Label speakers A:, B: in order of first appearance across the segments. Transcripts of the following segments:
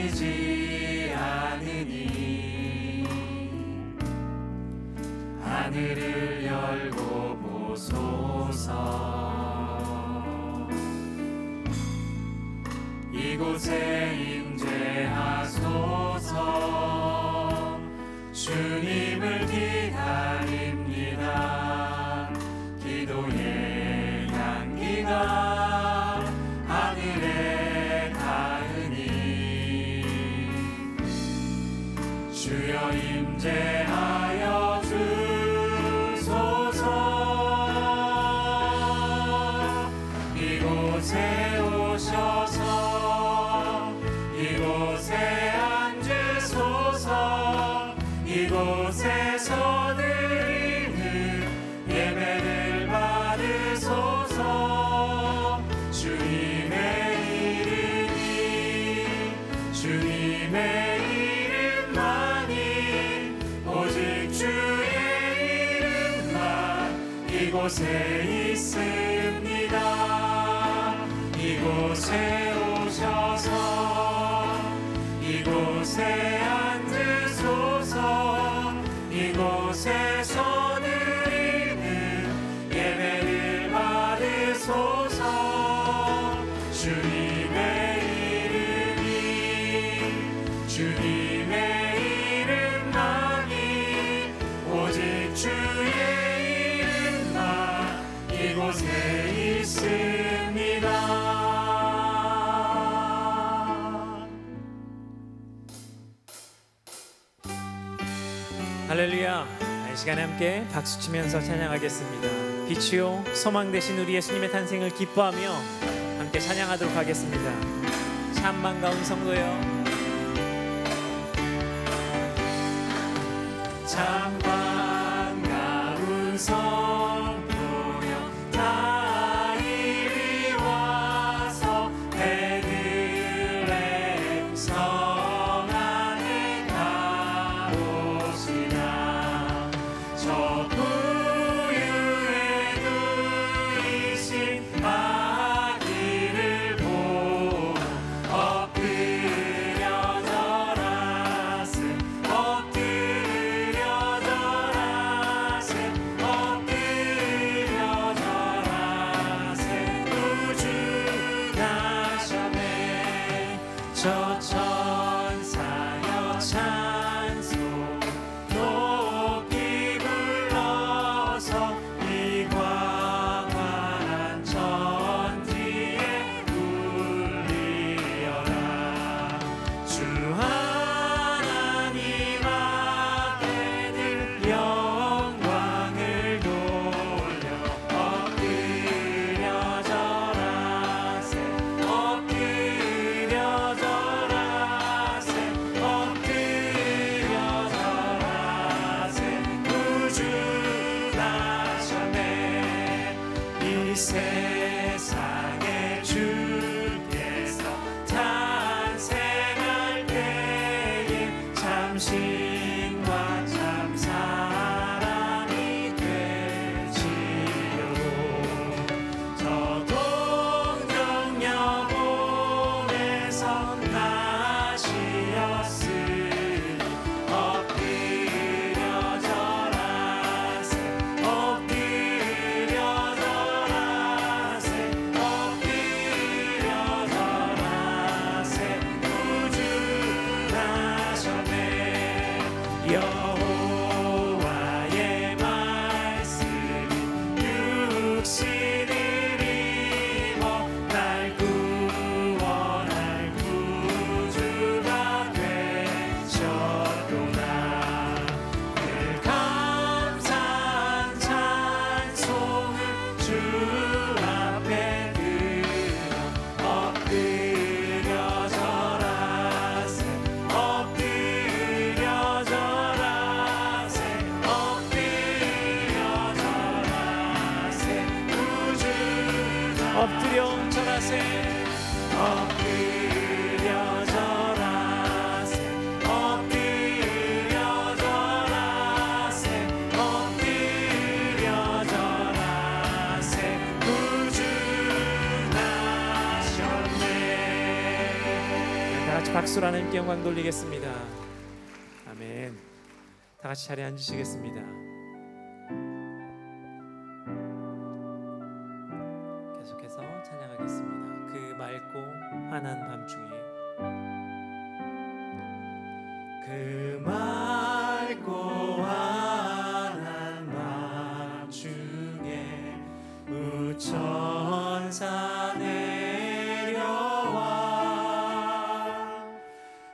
A: 가리지 않으니 하늘을 열고 보소서. 이곳에 임재하소서. 주님을 기다립니다. 기도의 향기가 하늘에 닿으니 주여 임재하여 주소서. 이곳에 오셔서 이곳에 앉으소서. 이곳에서 드리는 예배를 받으소서. 주님의 이름만이 오직 주의 이름만 이곳에 있습니다. 이곳에 오셔서 이곳에 앉으소서. 이곳에서 드리는 예배를 받으소서. 주님의 이름만이 오직 주의 이름만 이곳에 있습니다.
B: 할렐루야. 이 시간에 함께 박수치면서 찬양하겠습니다. 빛이요 소망 되신 우리 예수님의 탄생을 기뻐하며 함께 찬양하도록 하겠습니다. 참 반가운 성도여,
A: 참 반가운 성도여, 다 이리 와서 베들레헴 성 안에 가보시라. 저 부유에 누이신 아기를 보고 엎드려 절하세. 저 천사여 찬송 높이 불러서 이 광활한 천지에 울리어라. 주 하나님 앞에 늘 영광을 돌려 엎드려 절하세. 엎드려 세상에 주께서 탄생할 때에 참신과 참 사람이 되시려고 저 동정녀 몸에서 나시었으니 엎드려 절하세. 엎드려 절하세. 엎드려 절하세. 구주나셨네. 여호와의 말씀이 육신을 입어 날 구원할 구주가 되셨구나. 늘 감사한 찬송을 주 앞에 들어 엎드려 절하세. 엎드려 절하세. 엎드려 절하세. 구주가
B: 엎드려 절하세.
A: 엎드려 절하세. 엎드려 절하세. 엎드려 절하세. 구주 나셨네.
B: 다 같이 박수로 하나님께 영광 돌리겠습니다. 아멘. 다 같이 자리에 앉으시겠습니다. 계속해서 찬양하겠습니다. 그 맑고 환한 밤중에, 그 맑고 환한 밤중에 우천사 내려와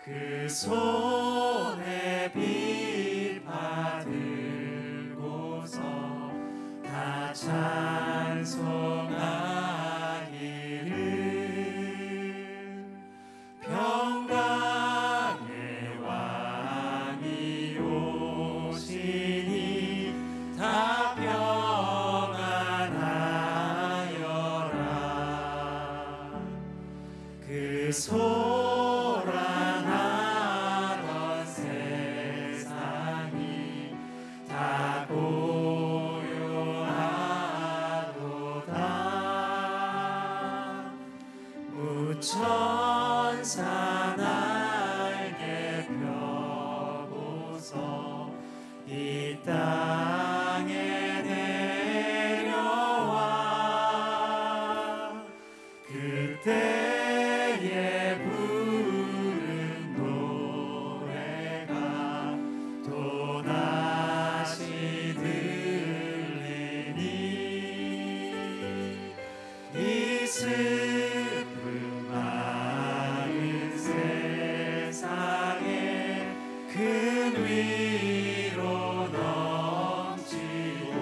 B: 그 손에 빛 받들고서 다 찬송하기를 평강의 왕이 오시니 다 평안하여라. 그 소란하던 세상이 다 고요하도다. 우천사 날개 펴고서 이 땅에 내려와 그때에 부른 노래가 또다시 들리니 이 슬픔 많은 세상에 큰 위로 넘치고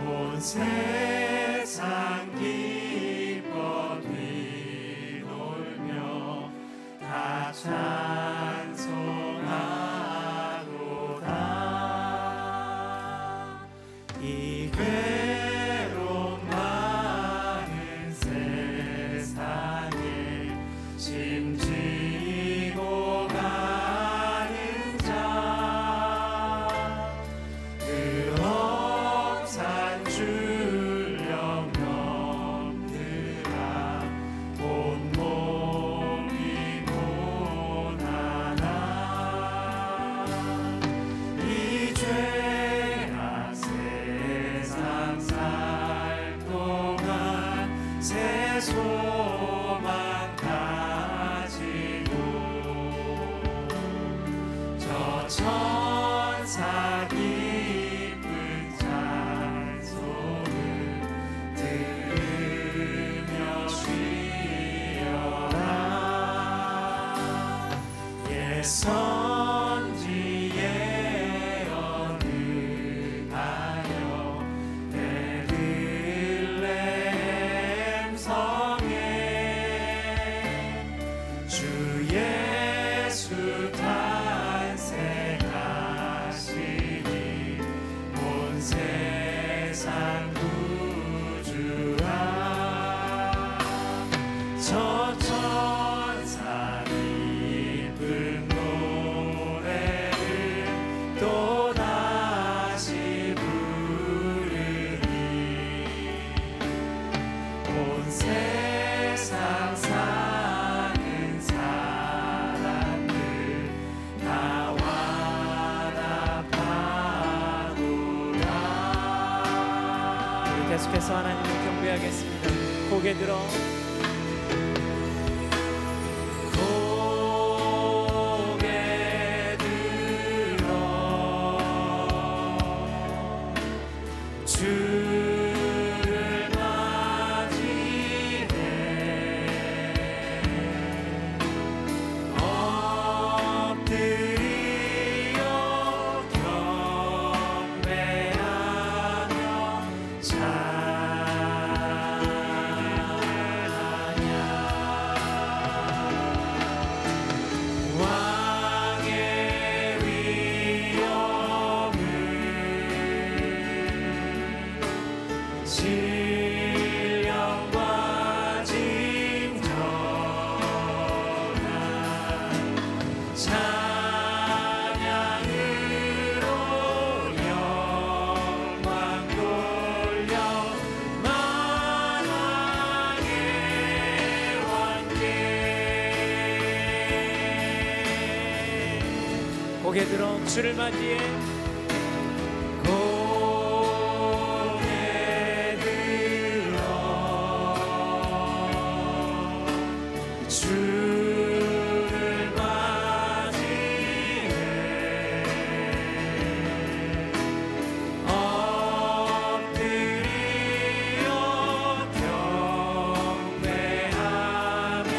B: 온 세상 기뻐 뛰놀며 다 찬송하도다. 이 괴로움 많은 세상에 짐지고 가는 자, 그 험산 출령 넘느라 온몸이 고난하. 이 죄가 세상 살 동안 새 소망 가지고 저 천사 기쁜 찬송을 들으며 쉬어라. 옛 선지에 언급하여 베들레헴 성에 주 예수 탄생하시니 온 세상 구주라. 저 천사 기쁜 노래를 또다시 부르니 온 세상 사는 사람들 다 와답하노라. 우리 계속해서 하나님을 경배하겠습니다. 고개 들어 고개 들어 주를 맞이해 엎드려 경배하며 왕의 위엄을 신령과 진정한 찬양으로 영광 돌려 만왕의 왕께 고개 들어 주를 맞이해
A: 고개 들어 주를 맞이해 엎드려 경배하며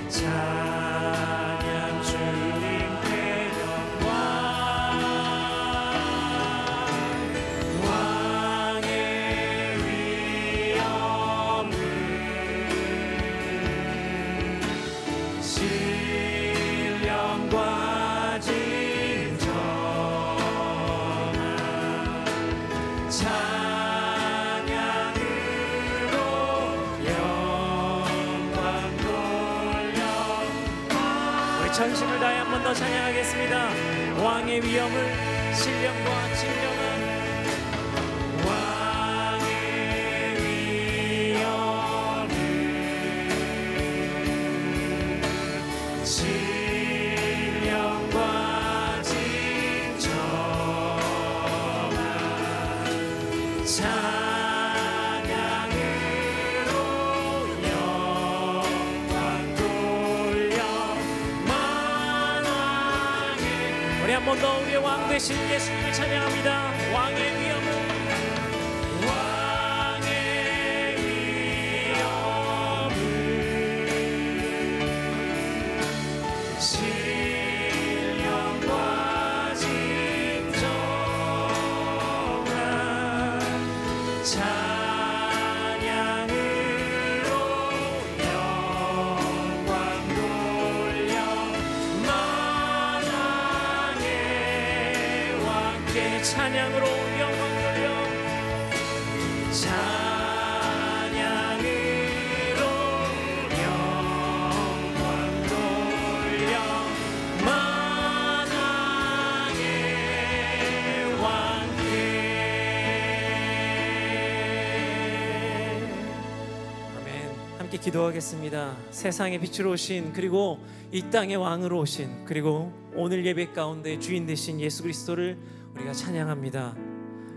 A: 찬양 주님께 영광 왕의 위엄을 신령과 진정한 찬양으로 영광 돌려
B: 우리 전심을 다해 한 번 더 찬양하겠습니다. 왕의 위엄을 신령과 진정한
A: 왕의 위엄을 신령과 진정한 찬양으로 영광 돌려 만왕의
B: 우리 한 번 더 우리의 왕 되신 예수님을 찬양합니다. 왕의 위엄을
A: 왕의 위엄을 신령과 진정한 찬양으로 영광 돌려 만왕의 왕께
B: 찬양으로 영광 돌려
A: 찬양으로 영광 돌려 만왕의 왕께
B: 아멘. 함께 기도하겠습니다. 세상의 빛으로 오신 그리고 이 땅의 왕으로 오신 그리고 오늘 예배 가운데 주인 되신 예수 그리스도를 우리가 찬양합니다.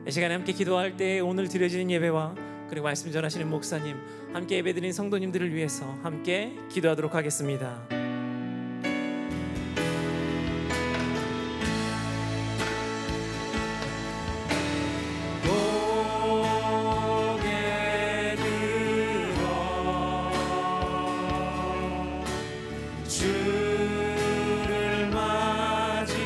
B: 이 시간에 함께 기도할 때 오늘 드려지는 예배와 그리고 말씀 전하시는 목사님 함께 예배드린 성도님들을 위해서 함께 기도하도록 하겠습니다.
A: 고개 들어 주를 맞이해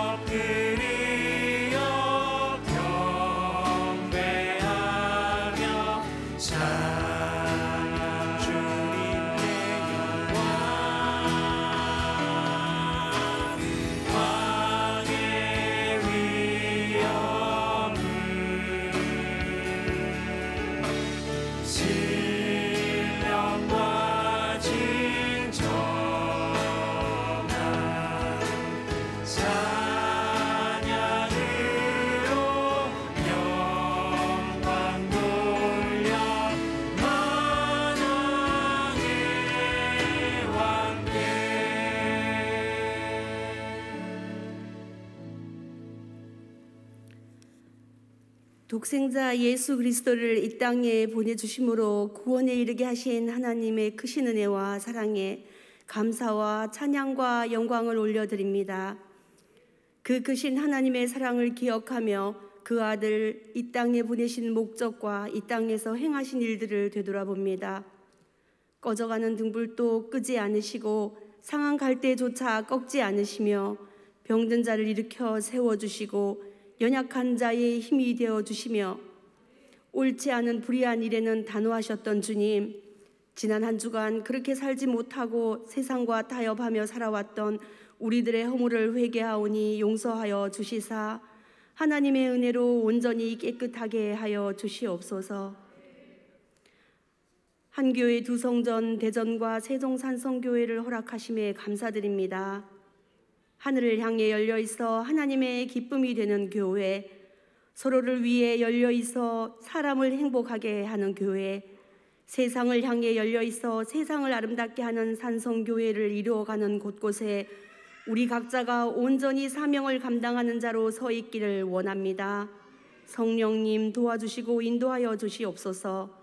A: 엎드려 경배하며 찬양 주님께 영광 왕의 위엄을 신령과 진정한 찬양으로 영광 돌려 만왕의 왕께
C: 독생자 예수 그리스도를 이 땅에 보내주심으로 구원에 이르게 하신 하나님의 크신 은혜와 사랑에 감사와 찬양과 영광을 올려드립니다. 그 크신 하나님의 사랑을 기억하며 그 아들 이 땅에 보내신 목적과 이 땅에서 행하신 일들을 되돌아봅니다. 꺼져가는 등불도 끄지 않으시고 상한 갈대조차 꺾지 않으시며 병든 자를 일으켜 세워주시고 연약한 자의 힘이 되어주시며 옳지 않은 불의한 일에는 단호하셨던 주님, 지난 한 주간 그렇게 살지 못하고 세상과 타협하며 살아왔던 우리들의 허물을 회개하오니 용서하여 주시사 하나님의 은혜로 온전히 깨끗하게 하여 주시옵소서. 한 교회 두 성전 대전과 세종산성교회를 허락하심에 감사드립니다. 하늘을 향해 열려있어 하나님의 기쁨이 되는 교회, 서로를 위해 열려있어 사람을 행복하게 하는 교회, 세상을 향해 열려 있어 세상을 아름답게 하는 산성교회를 이루어가는 곳곳에 우리 각자가 온전히 사명을 감당하는 자로 서 있기를 원합니다. 성령님 도와주시고 인도하여 주시옵소서.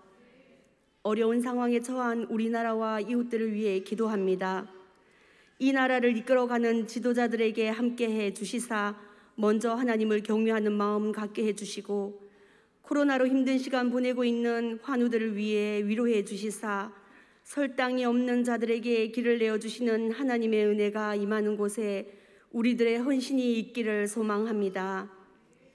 C: 어려운 상황에 처한 우리나라와 이웃들을 위해 기도합니다. 이 나라를 이끌어가는 지도자들에게 함께해 주시사 먼저 하나님을 경외하는 마음 갖게 해주시고 코로나로 힘든 시간 보내고 있는 환우들을 위해 위로해 주시사 설당이 없는 자들에게 길을 내어주시는 하나님의 은혜가 임하는 곳에 우리들의 헌신이 있기를 소망합니다.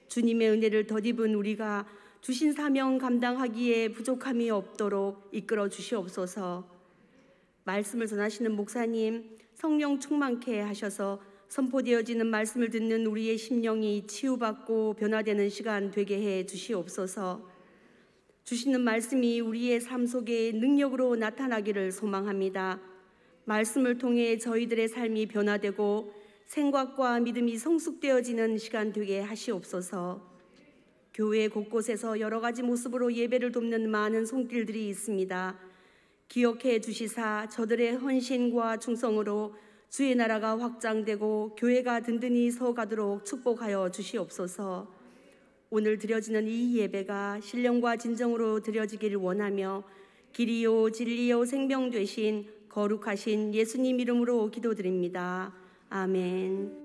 C: 주님의 은혜를 덧입은 우리가 주신 사명 감당하기에 부족함이 없도록 이끌어 주시옵소서. 말씀을 전하시는 목사님 성령 충만케 하셔서 선포되어지는 말씀을 듣는 우리의 심령이 치유받고 변화되는 시간 되게 해 주시옵소서. 주시는 말씀이 우리의 삶 속에 능력으로 나타나기를 소망합니다. 말씀을 통해 저희들의 삶이 변화되고 생각과 믿음이 성숙되어지는 시간 되게 하시옵소서. 교회 곳곳에서 여러 가지 모습으로 예배를 돕는 많은 손길들이 있습니다. 기억해 주시사 저들의 헌신과 충성으로 주의 나라가 확장되고 교회가 든든히 서가도록 축복하여 주시옵소서. 오늘 드려지는 이 예배가 신령과 진정으로 드려지기를 원하며 길이요 진리요 생명 되신 거룩하신 예수님 이름으로 기도드립니다. 아멘.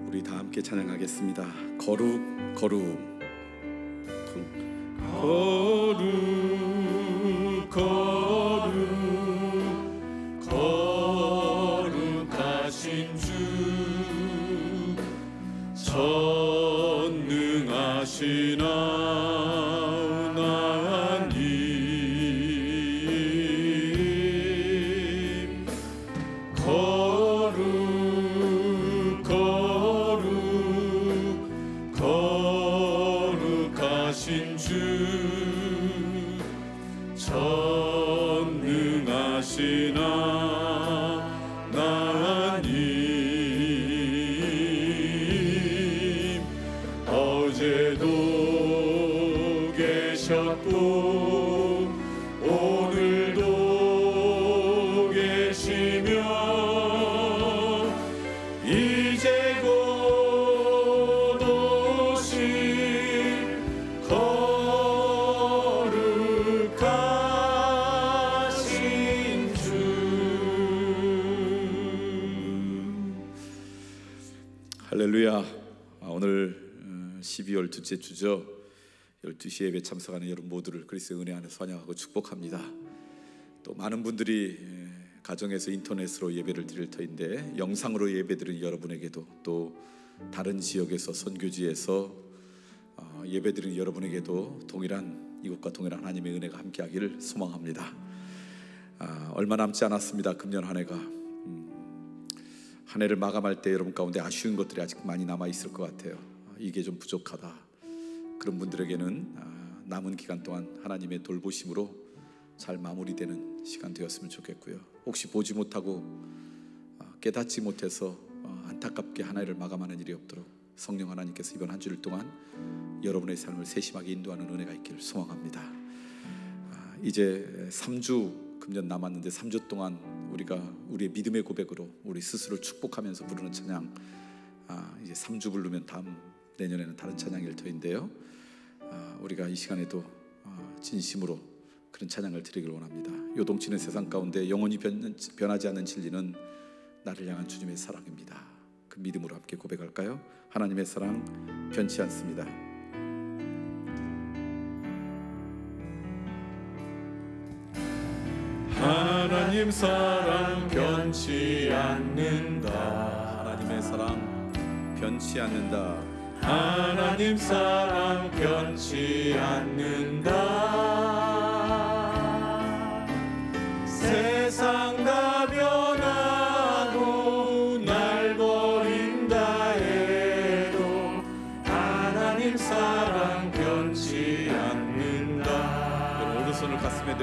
D: 우리 다 함께 찬양하겠습니다. 거룩 거룩
A: 거룩 거룩 거룩하신 주 전능하신 하나님 거룩 거룩하신 주 전능하신 하나님 어제도 계셨고 오늘도 계시며 이제 곧 오실 거룩하신 주.
D: 할렐루야. 오늘 12월 둘째 주죠. 12시 예배 참석하는 여러분 모두를 그리스도의 은혜 안에서 환영하고 축복합니다. 또 많은 분들이 가정에서 인터넷으로 예배를 드릴 터인데 영상으로 예배드리는 여러분에게도 또 다른 지역에서 선교지에서 예배드리는 여러분에게도 동일한 이곳과 동일한 하나님의 은혜가 함께하기를 소망합니다. 얼마 남지 않았습니다. 금년 한 해가 한 해를 마감할 때 여러분 가운데 아쉬운 것들이 아직 많이 남아 있을 것 같아요. 이게 좀 부족하다. 그런 분들에게는 남은 기간 동안 하나님의 돌보심으로 잘 마무리되는 시간 되었으면 좋겠고요. 혹시 보지 못하고 깨닫지 못해서 안타깝게 한 해를 마감하는 일이 없도록 성령 하나님께서 이번 한 주일 동안 여러분의 삶을 세심하게 인도하는 은혜가 있기를 소망합니다. 이제 3주 금년 남았는데 3주 동안 우리가 우리의 믿음의 고백으로 우리 스스로 축복하면서 부르는 찬양, 이제 3주 부르면 다음 내년에는 다른 찬양일 터인데요. 우리가 이 시간에도 진심으로 그런 찬양을 드리길 원합니다. 요동치는 세상 가운데 영원히 변하지 않는 진리는 나를 향한 주님의 사랑입니다. 그 믿음으로 함께 고백할까요? 하나님의 사랑 변치 않습니다.
A: 하나님 사랑 변치 않는다.
D: 하나님의 사랑 변치 않는다.
A: 하나님 사랑 변치 않는다. 세상 다 변하고 날 버린다 해도 하나님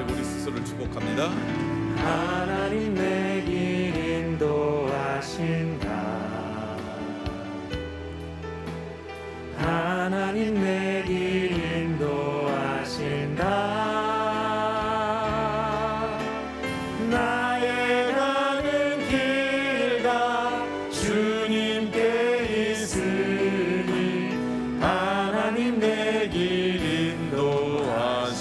D: 되고 우리 스스로를 축복합니다.
A: 하나님 내 길 인도하신다. 하나님 내 길 인도하신다. 나의 가는 길 다 주님께 있으니 하나님 내 길 인도하신다.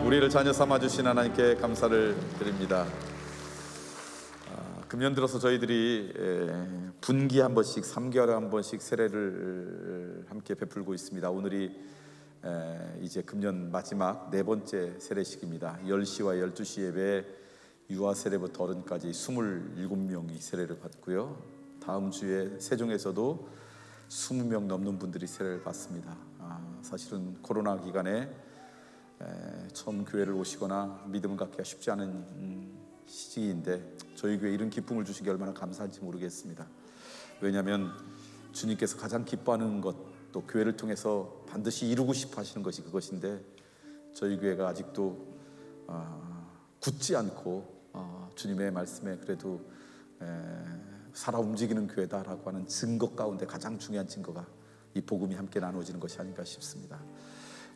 D: 우리를 자녀 삼아주신 하나님께 감사를 드립니다. 금년 들어서 저희들이 분기에 한 번씩 3개월에 한 번씩 세례를 함께 베풀고 있습니다. 오늘이 이제 금년 마지막 4번째 세례식입니다. 10시와 12시 예배 유아 세례부터 어른까지 27명이 세례를 받고요. 다음 주에 세종에서도 20명 넘는 분들이 세례를 받습니다. 사실은 코로나 기간에 처음 교회를 오시거나 믿음을 갖기가 쉽지 않은 시기인데 저희 교회에 이런 기쁨을 주신 게 얼마나 감사한지 모르겠습니다. 왜냐하면 주님께서 가장 기뻐하는 것, 또 교회를 통해서 반드시 이루고 싶어 하시는 것이 그것인데 저희 교회가 아직도 굳지 않고 주님의 말씀에 그래도 살아 움직이는 교회다라고 하는 증거 가운데 가장 중요한 증거가 이 복음이 함께 나누어지는 것이 아닌가 싶습니다.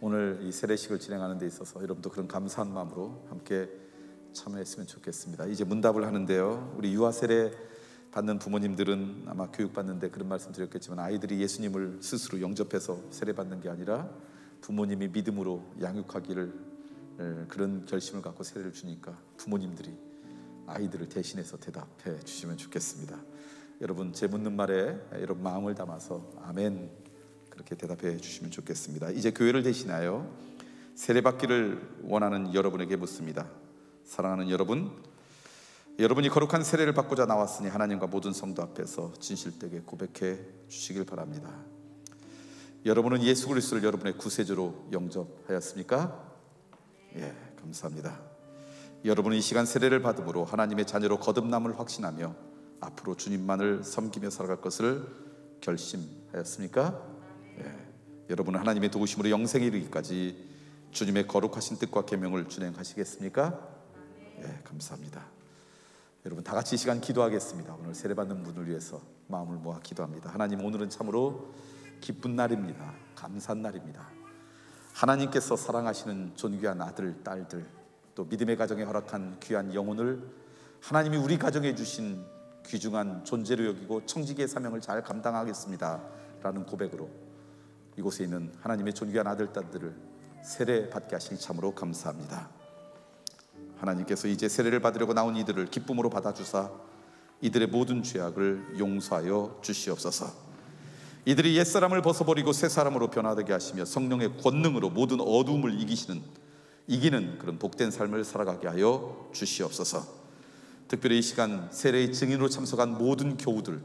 D: 오늘 이 세례식을 진행하는 데 있어서 여러분도 그런 감사한 마음으로 함께 참여했으면 좋겠습니다. 이제 문답을 하는데요, 우리 유아 세례 받는 부모님들은 아마 교육받는데 그런 말씀 드렸겠지만 아이들이 예수님을 스스로 영접해서 세례 받는 게 아니라 부모님이 믿음으로 양육하기를 그런 결심을 갖고 세례를 주니까 부모님들이 아이들을 대신해서 대답해 주시면 좋겠습니다. 여러분 제 묻는 말에 여러분 마음을 담아서 아멘 그렇게 대답해 주시면 좋겠습니다. 이제 교회를 대신하여 세례 받기를 원하는 여러분에게 묻습니다. 사랑하는 여러분, 여러분이 거룩한 세례를 받고자 나왔으니 하나님과 모든 성도 앞에서 진실되게 고백해 주시길 바랍니다. 여러분은 예수 그리스도를 여러분의 구세주로 영접하였습니까? 예, 감사합니다. 여러분은 이 시간 세례를 받음으로 하나님의 자녀로 거듭남을 확신하며 앞으로 주님만을 섬기며 살아갈 것을 결심하였습니까? 예, 여러분은 하나님의 도우심으로 영생에 이르기까지 주님의 거룩하신 뜻과 계명을 준행하시겠습니까? 예, 감사합니다. 여러분 다 같이 이 시간 기도하겠습니다. 오늘 세례받는 분을 위해서 마음을 모아 기도합니다. 하나님, 오늘은 참으로 기쁜 날입니다. 감사한 날입니다. 하나님께서 사랑하시는 존귀한 아들, 딸들, 또 믿음의 가정에 허락한 귀한 영혼을 하나님이 우리 가정에 주신 귀중한 존재로 여기고 청지기의 사명을 잘 감당하겠습니다 라는 고백으로 이곳에 있는 하나님의 존귀한 아들, 딸들을 세례 받게 하시니 참으로 감사합니다. 하나님께서 이제 세례를 받으려고 나온 이들을 기쁨으로 받아주사 이들의 모든 죄악을 용서하여 주시옵소서. 이들이 옛사람을 벗어버리고 새사람으로 변화되게 하시며 성령의 권능으로 모든 어두움을 이기는 그런 복된 삶을 살아가게 하여 주시옵소서. 특별히 이 시간 세례의 증인으로 참석한 모든 교우들,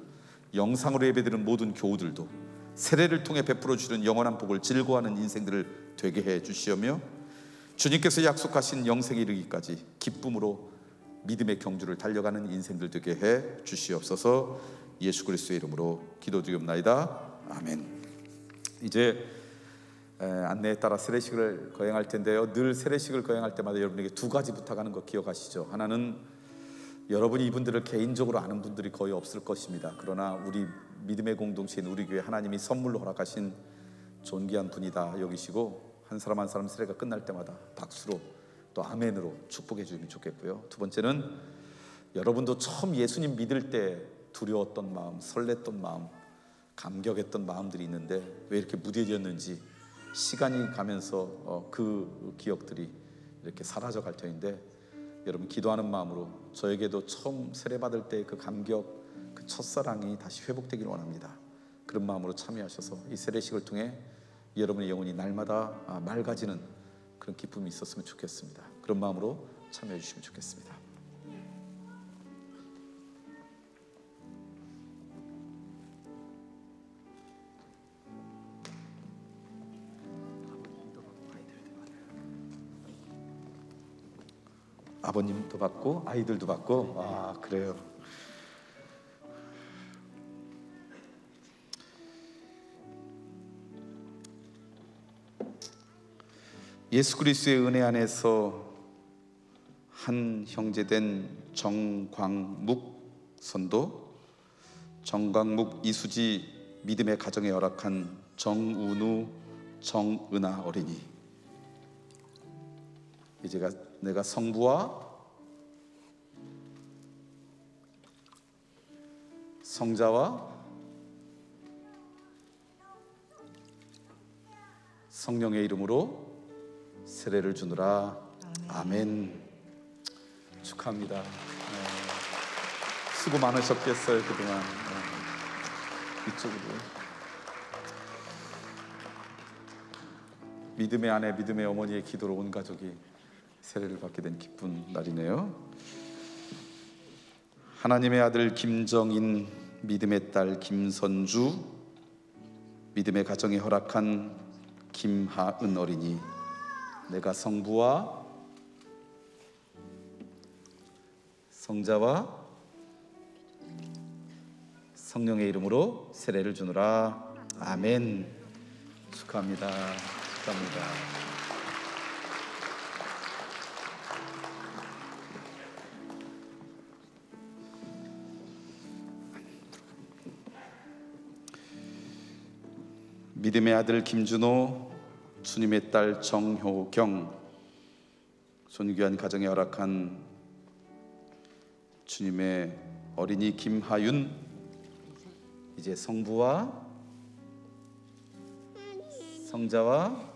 D: 영상으로 예배드리는 모든 교우들도 세례를 통해 베풀어 주시는 영원한 복을 즐거워하는 인생들을 되게 해 주시오며 주님께서 약속하신 영생에 이르기까지 기쁨으로 믿음의 경주를 달려가는 인생들 되게 해 주시옵소서. 예수 그리스도의 이름으로 기도드리옵나이다. 아멘. 이제 안내에 따라 세례식을 거행할 텐데요, 늘 세례식을 거행할 때마다 여러분에게 2가지 부탁하는 거 기억하시죠? 하나는 여러분이 이분들을 개인적으로 아는 분들이 거의 없을 것입니다. 그러나 우리 믿음의 공동체인 우리 교회 하나님이 선물로 허락하신 존귀한 분이다 여기시고 한 사람 한 사람 세례가 끝날 때마다 박수로 또 아멘으로 축복해 주시면 좋겠고요. 2번째는 여러분도 처음 예수님 믿을 때 두려웠던 마음, 설렜던 마음, 감격했던 마음들이 있는데 왜 이렇게 무뎌졌는지 시간이 가면서 그 기억들이 이렇게 사라져 갈 터인데 여러분 기도하는 마음으로 저에게도 처음 세례 받을 때 그 감격, 그 첫사랑이 다시 회복되길 원합니다. 그런 마음으로 참여하셔서 이 세례식을 통해 여러분의 영혼이 날마다 맑아지는 그런 기쁨이 있었으면 좋겠습니다. 그런 마음으로 참여해 주시면 좋겠습니다. 아버님도 받고 아이들도 받고. 아, 그래요. 예수 그리스도의 은혜 안에서 한 형제된 정광묵 선도, 정광묵 이수지 믿음의 가정에 허락한 정운우 정은아 어린이, 이제 내가 성부와 성자와 성령의 이름으로 세례를 주느라. 아멘. 축하합니다. 수고 많으셨겠어요 그동안. 이쪽으로. 믿음의 아내, 믿음의 어머니의 기도로 온 가족이 세례를 받게 된 기쁜 날이네요. 하나님의 아들 김정인, 믿음의 딸 김선주, 믿음의 가정에 허락한 김하은 어린이, 내가 성부와 성자와 성령의 이름으로 세례를 주노라. 아멘. 축하합니다. 축하합니다. 믿음의 아들 김준호, 주님의 딸 정효경, 존귀한 가정에 허락한 주님의 어린이 김하윤, 이제 성부와 성자와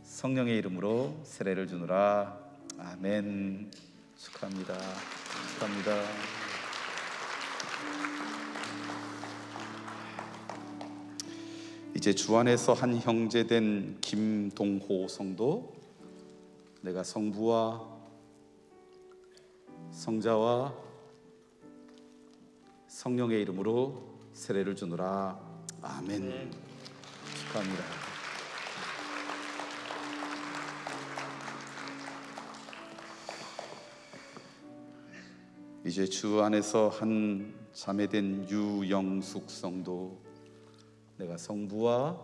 D: 성령의 이름으로 세례를 주노라. 아멘. 축하합니다. 축하합니다. 이제 주 안에서 한 형제된 김동호 성도, 내가 성부와 성자와 성령의 이름으로 세례를 주노라. 아멘. 축하합니다. 이제 주 안에서 한 자매된 유영숙 성도, 내가 성부와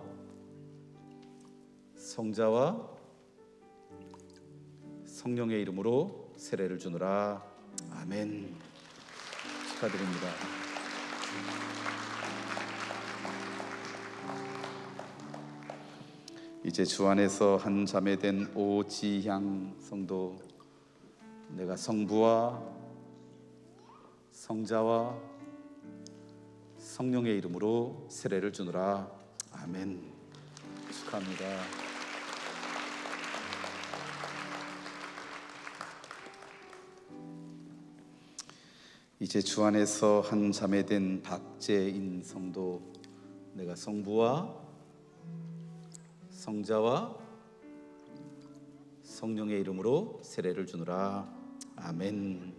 D: 성자와 성령의 이름으로 세례를 주노라. 아멘. 축하드립니다. 이제 주 안에서 한 자매된 오지향 성도, 내가 성부와 성자와 성령의 이름으로 세례를 주노라. 아멘. 축하합니다. 이제 주 안에서 한 자매된 박재인 성도, 내가 성부와 성자와 성령의 이름으로 세례를 주노라. 아멘.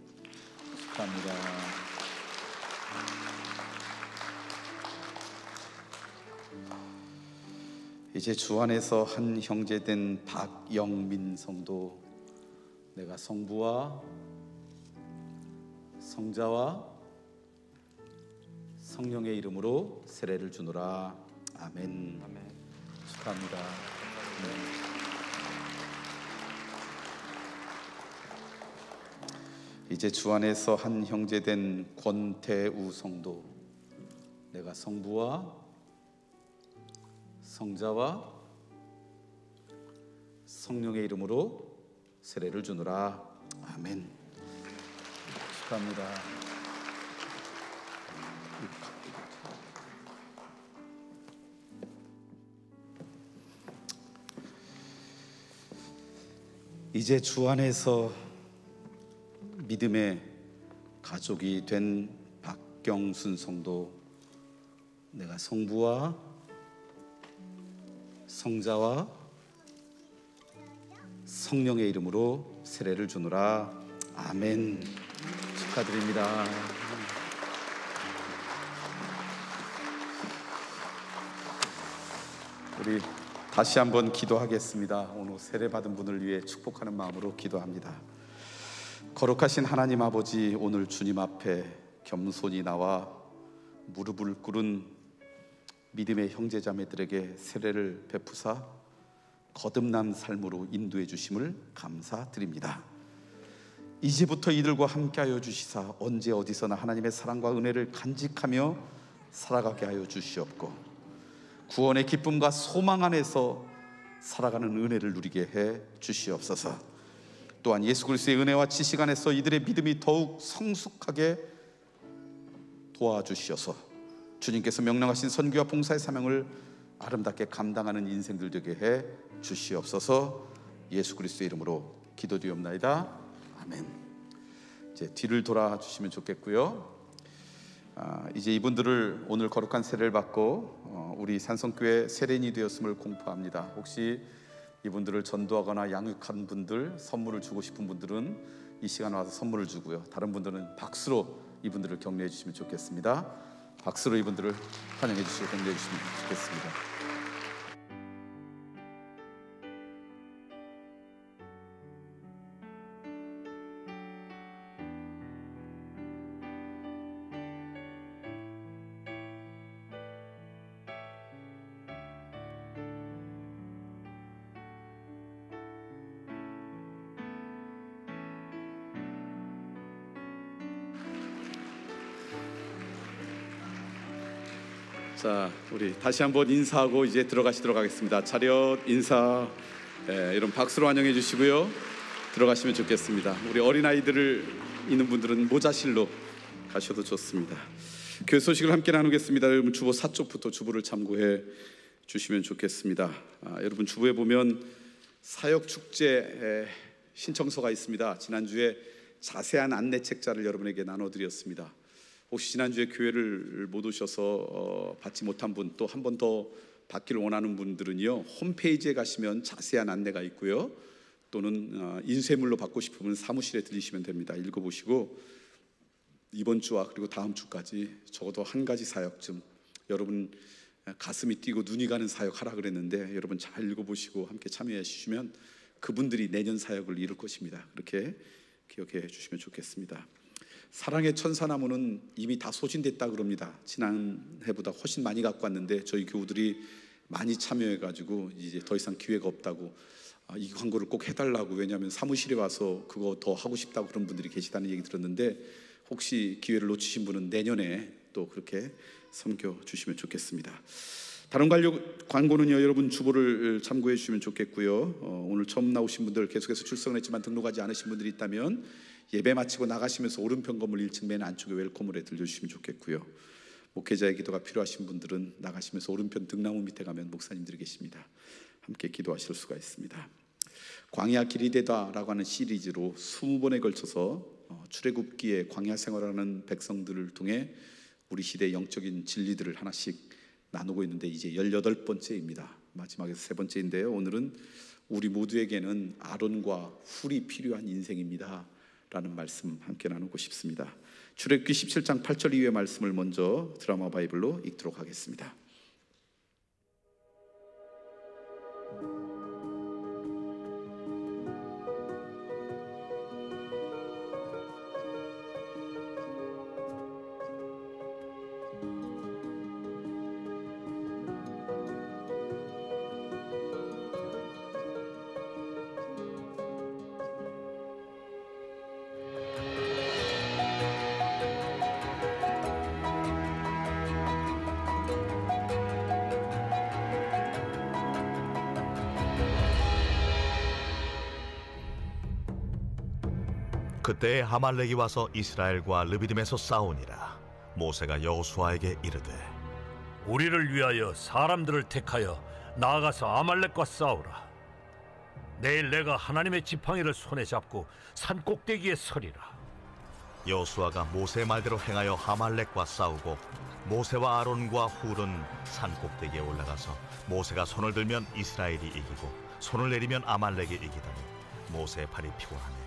D: 축하합니다. 이제 주 안에서 한 형제된 박영민 성도, 내가 성부와 성자와 성령의 이름으로 세례를 주노라. 아멘. 아멘. 축하합니다. 이제 주 안에서 한 형제된 권태우 성도, 내가 성부와 성자와 성령의 이름으로 세례를 주노라. 아멘. 축하합니다. 이제 주 안에서 믿음의 가족이 된 박경순 성도, 내가 성부와 성자와 성령의 이름으로 세례를 주노라. 아멘. 축하드립니다. 우리 다시 한번 기도하겠습니다. 오늘 세례 받은 분을 위해 축복하는 마음으로 기도합니다. 거룩하신 하나님 아버지, 오늘 주님 앞에 겸손히 나와 무릎을 꿇은 믿음의 형제자매들에게 세례를 베푸사
E: 거듭난 삶으로 인도해 주심을 감사드립니다. 이제부터 이들과 함께하여 주시사 언제 어디서나 하나님의 사랑과 은혜를 간직하며 살아가게 하여 주시옵고, 구원의 기쁨과 소망 안에서 살아가는 은혜를 누리게 해 주시옵소서. 또한 예수 그리스도의 은혜와 지식 안에서 이들의 믿음이 더욱 성숙하게 도와주시어서 주님께서 명령하신 선교와 봉사의 사명을 아름답게 감당하는 인생들 되게 해 주시옵소서. 예수 그리스도의 이름으로 기도드리옵나이다. 아멘. 이제 뒤를 돌아주시면 좋겠고요. 이제 이분들을 오늘 거룩한 세례를 받고 우리 산성교회 세례인이 되었음을 공포합니다. 혹시 이분들을 전도하거나 양육한 분들, 선물을 주고 싶은 분들은 이 시간에 와서 선물을 주고요. 다른 분들은 박수로 이분들을 격려해 주시면 좋겠습니다. 박수로 이분들을 환영해 주시고 격려해 주시면 좋겠습니다.
D: 자, 우리 다시 한번 인사하고 이제 들어가시도록 하겠습니다. 차렷 인사, 이런 박수로 환영해 주시고요. 들어가시면 좋겠습니다. 우리 어린아이들을 있는 분들은 모자실로 가셔도 좋습니다. 교회 소식을 함께 나누겠습니다. 여러분 주보 4쪽부터 주보를 참고해 주시면 좋겠습니다. 여러분 주보에 보면 사역축제 신청서가 있습니다. 지난주에 자세한 안내 책자를 여러분에게 나눠드렸습니다. 혹시 지난주에 교회를 못 오셔서 받지 못한 분, 또 한 번 더 받기를 원하는 분들은요, 홈페이지에 가시면 자세한 안내가 있고요, 또는 인쇄물로 받고 싶으면 사무실에 들리시면 됩니다. 읽어보시고 이번 주와 그리고 다음 주까지 적어도 한 가지 사역쯤, 여러분 가슴이 뛰고 눈이 가는 사역 하라 그랬는데 여러분 잘 읽어보시고 함께 참여해 주시면 그분들이 내년 사역을 이룰 것입니다. 그렇게 기억해 주시면 좋겠습니다. 사랑의 천사나무는 이미 다 소진됐다 그럽니다. 지난해보다 훨씬 많이 갖고 왔는데 저희 교우들이 많이 참여해가지고 이제 더 이상 기회가 없다고, 이 광고를 꼭 해달라고, 왜냐하면 사무실에 와서 그거 더 하고 싶다고 그런 분들이 계시다는 얘기 들었는데, 혹시 기회를 놓치신 분은 내년에 또 그렇게 섬겨주시면 좋겠습니다. 다른 광고는요, 여러분 주보를 참고해 주시면 좋겠고요. 오늘 처음 나오신 분들, 계속해서 출석을 했지만 등록하지 않으신 분들이 있다면 예배 마치고 나가시면서 오른편 건물 1층 맨 안쪽에 웰컴홀에 들려주시면 좋겠고요. 목회자의 기도가 필요하신 분들은 나가시면서 오른편 등나무 밑에 가면 목사님들이 계십니다. 함께 기도하실 수가 있습니다. 광야 길이 되다라고 하는 시리즈로 20번에 걸쳐서 출애굽기에 광야 생활하는 백성들을 통해 우리 시대의 영적인 진리들을 하나씩 나누고 있는데 이제 18번째입니다. 마지막에서 3번째인데요. 오늘은 우리 모두에게는 아론과 훌이 필요한 인생입니다 라는 말씀 함께 나누고 싶습니다. 출애굽기 17장 8절 이후의 말씀을 먼저 드라마 바이블로 읽도록 하겠습니다.
F: 그때에 아말렉이 와서 이스라엘과 르비딤에서 싸우니라. 모세가 여호수아에게 이르되,
G: 우리를 위하여 사람들을 택하여 나아가서 아말렉과 싸우라. 내일 내가 하나님의 지팡이를 손에 잡고 산 꼭대기에 서리라.
F: 여호수아가 모세의 말대로 행하여 아말렉과 싸우고, 모세와 아론과 훌은 산 꼭대기에 올라가서 모세가 손을 들면 이스라엘이 이기고 손을 내리면 아말렉이 이기더니 모세의 팔이 피곤하네.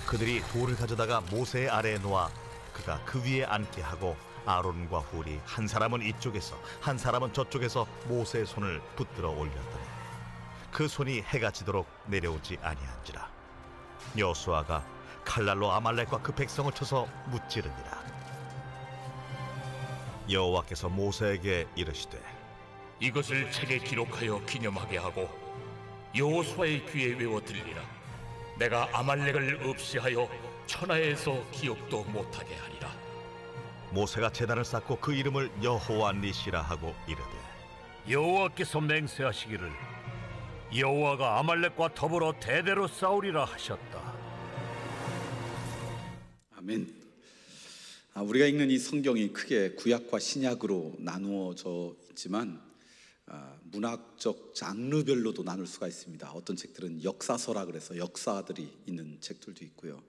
F: 그들이 돌을 가져다가 모세의 아래에 놓아 그가 그 위에 앉게 하고, 아론과 훌이 한 사람은 이쪽에서 한 사람은 저쪽에서 모세의 손을 붙들어 올렸더니 그 손이 해가 지도록 내려오지 아니한지라. 여호수아가 칼날로 아말렉과 그 백성을 쳐서 무찌르니라. 여호와께서 모세에게 이르시되,
G: 이것을 책에 기록하여 기념하게 하고
H: 여호수아의 귀에 외워 들리라. 내가 아말렉을 없이하여 천하에서 기억도 못하게 하리라.
F: 모세가 제단을 쌓고 그 이름을 여호와 니시라 하고 이르되
G: 여호와께서 맹세하시기를 여호와가 아말렉과 더불어 대대로 싸우리라 하셨다.
D: 아멘. 우리가 읽는 이 성경이 크게 구약과 신약으로 나누어져 있지만 문학적 장르별로도 나눌 수가 있습니다. 어떤 책들은 역사서라 그래서 역사들이 있는 책들도 있고요.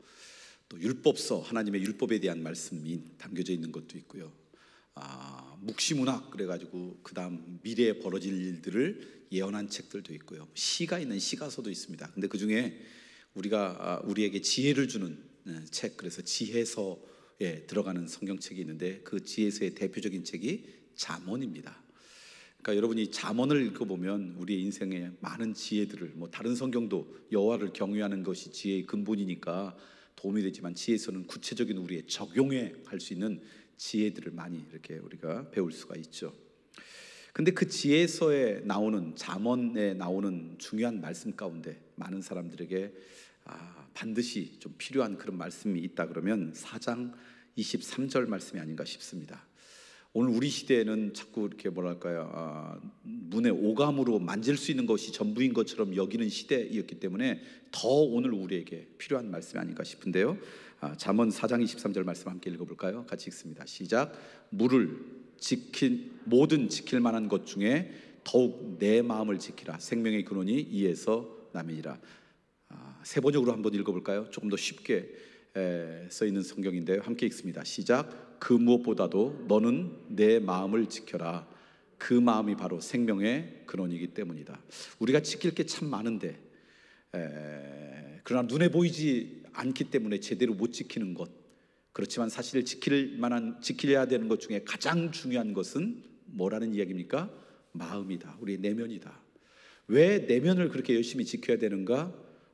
D: 또 율법서, 하나님의 율법에 대한 말씀이 담겨져 있는 것도 있고요. 묵시문학 그래가지고 그 다음 미래에 벌어질 일들을 예언한 책들도 있고요. 시가 있는 시가서도 있습니다. 근데 그 중에 우리에게 지혜를 주는 책, 그래서 지혜서에 들어가는 성경책이 있는데 그 지혜서의 대표적인 책이 잠언입니다. 그러니까 여러분이 잠언을 읽어보면 우리의 인생에 많은 지혜들을, 다른 성경도 여호와를 경외하는 것이 지혜의 근본이니까 도움이 되지만 지혜서는 구체적인 우리의 적용에 할 수 있는 지혜들을 많이 이렇게 우리가 배울 수가 있죠. 근데 그 지혜서에 나오는, 잠언에 나오는 중요한 말씀 가운데 많은 사람들에게 반드시 좀 필요한 그런 말씀이 있다 그러면 4장 23절 말씀이 아닌가 싶습니다. 오늘 우리 시대에는 자꾸 이렇게 문의 오감으로 만질 수 있는 것이 전부인 것처럼 여기는 시대이었기 때문에 더 오늘 우리에게 필요한 말씀이 아닌가 싶은데요. 잠언 4장 23절 말씀 함께 읽어볼까요? 같이 읽습니다. 시작. 모든 지킬 만한 것 중에 더욱 내 마음을 지키라. 생명의 근원이 이에서 남이니라. 세 번역으로 한번 읽어볼까요? 조금 더 쉽게 써 있는 성경인데요. 함께 읽습니다. 시작. 그 무엇보다도 너는 내 마음을 지켜라. 그 마음이 바로 생명의 근원이기 때문이다. 우리가 지킬 게 참 많은데 그러나 눈에 보이지 않기 때문에 제대로 못 지키는 것, 그렇지만 사실 지켜야 되는 것 중에 가장 중요한 것은 뭐라는 이야기입니까? 마음이다. 우리의 내면이다. 왜 내면을 그렇게 열심히 지켜야 되는가?